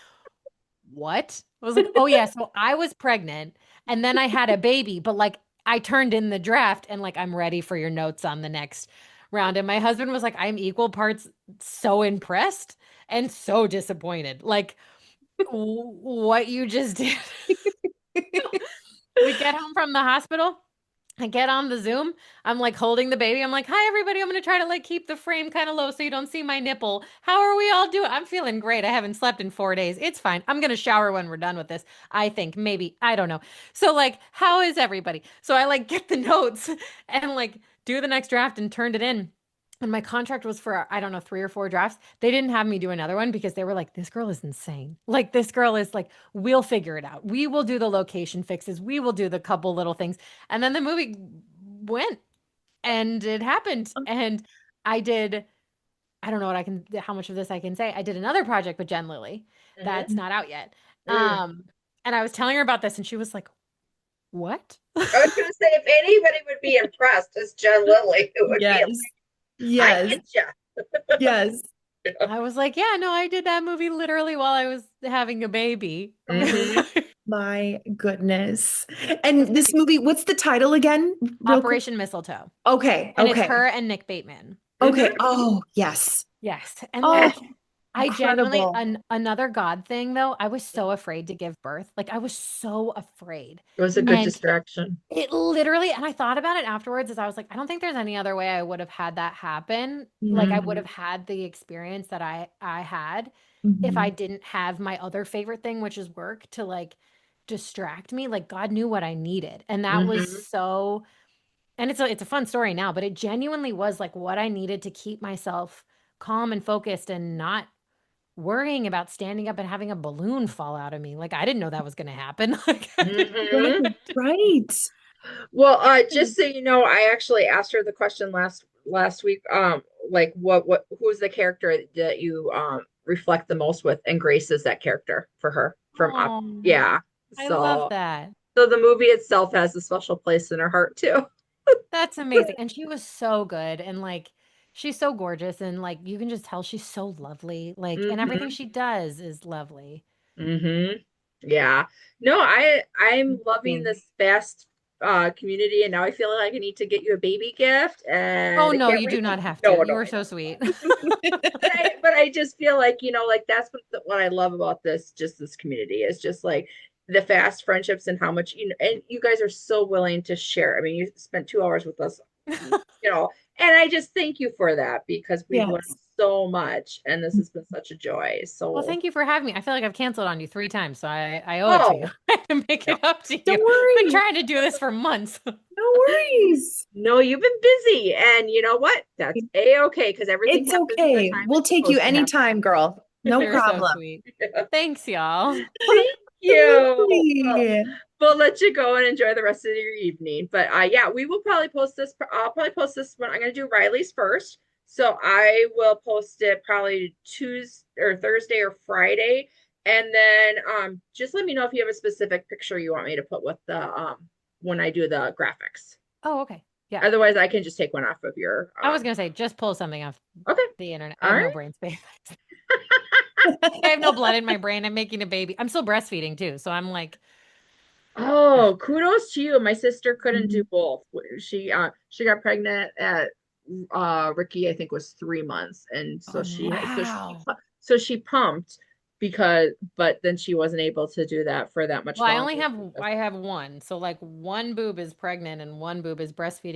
what? I was like, oh yeah, so I was pregnant and then I had a baby, but like I turned in the draft and like I'm ready for your notes on the next round. And my husband was like, I'm equal parts so impressed and so disappointed. Like what you just did. We get home from the hospital. I get on the Zoom. I'm like holding the baby. I'm like, hi, everybody. I'm going to try to like keep the frame kind of low so you don't see my nipple. How are we all doing? I'm feeling great. I haven't slept in 4 days. It's fine. I'm going to shower when we're done with this. I think maybe. I don't know. So, like, how is everybody? So, I like get the notes and like do the next draft and turned it in. And my contract was for, I don't know, 3 or 4 drafts. They didn't have me do another one because they were like, this girl is insane. Like, this girl is like, we'll figure it out. We will do the location fixes. We will do the couple little things. And then the movie went and it happened. And I did, I don't know what I can, how much of this I can say. I did another project with Jen Lilly Mhm. that's not out yet. Mm. Um, and I was telling her about this and she was like, what? I was gonna say if anybody would be impressed, it's Jen Lilly. It would be Yes. like, I Yes. get you. Yes. I was like, yeah, no, I did that movie literally while I was having a baby. Hmm. My goodness. It's And this pretty movie, what's the title again? Real quick. Operation Mistletoe. Okay. And it's Okay. her and Nick Bateman. Hmm. Okay. Oh, yes. Yes. And Oh, like I genuinely incredible. another God thing though, I was so afraid to give birth. Like I was so afraid. It was a good And distraction. it literally, and I thought about it afterwards as I was like, I don't think there's any other way I would have had that happen. Like I would Hmm. have had the experience that I had if I Mhm. didn't have my other favorite thing, which is work, to like distract me. Like God knew what I needed. And that was Hmm. so, and it's a fun story now, but it genuinely was like what I needed to keep myself calm and focused and not worrying about standing up and having a balloon fall out of me. Like I didn't know that was going to happen. Like I didn't know Hmm. Right. Right. Well, just so you know, I actually asked her the question last week. Like what who's the character that you reflect the most with, and Grace is that character for her from up. Oh, Yeah. I love So that. so the movie itself has a special place in her heart too. That's amazing. And she was so good and like she's so gorgeous and like you can just tell she's so lovely. Like and everything Hmm. she does is lovely. Hmm. Yeah. No, I'm loving Mm. this fast community, and now I feel like I need to get you a baby gift, Oh and I no, can't you do wait. not have No, to. no, You are I so know. sweet. But I just feel like, like that's what I love about this community is just like the fast friendships and how much, and you guys are so willing to share. I mean, you spent 2 hours with us, and I just thank you for that because we've learned Yes. so much, and this has been such a joy. Well, So, thank you for having me. I feel like I've canceled on you 3 times, so I owe it to you. oh, I have to make no, it up to you. Don't I've been worry. trying to do this for months. No worries. no, you've been busy, and you know what? That's a-okay because everything It's happens in the okay. time We'll it's take you supposed to happen. anytime, girl. No You're so problem. sweet. Thanks, y'all. Thank you. Well, Absolutely. we'll let you go and enjoy the rest of your evening. But yeah, we will probably post this. I'll probably post this one. I'm going to do Riley's first. So I will post it probably Tuesday or Thursday or Friday. And then just let me know if you have a specific picture you want me to put with the when I do the graphics. Oh, okay. Yeah. Otherwise, I can just take one off of your I was gonna say just pull something off okay. the internet. I All have no right. brain space. I have no blood in my brain. I'm making a baby. I'm still breastfeeding too. So I'm like Oh, kudos to you. My sister couldn't do both. She got pregnant at Ricky, I think was 3 months. And Oh, Wow. so she pumped because but then she wasn't able to do that for that much Well, longer I have one. So like one boob is pregnant and one boob is breastfeeding.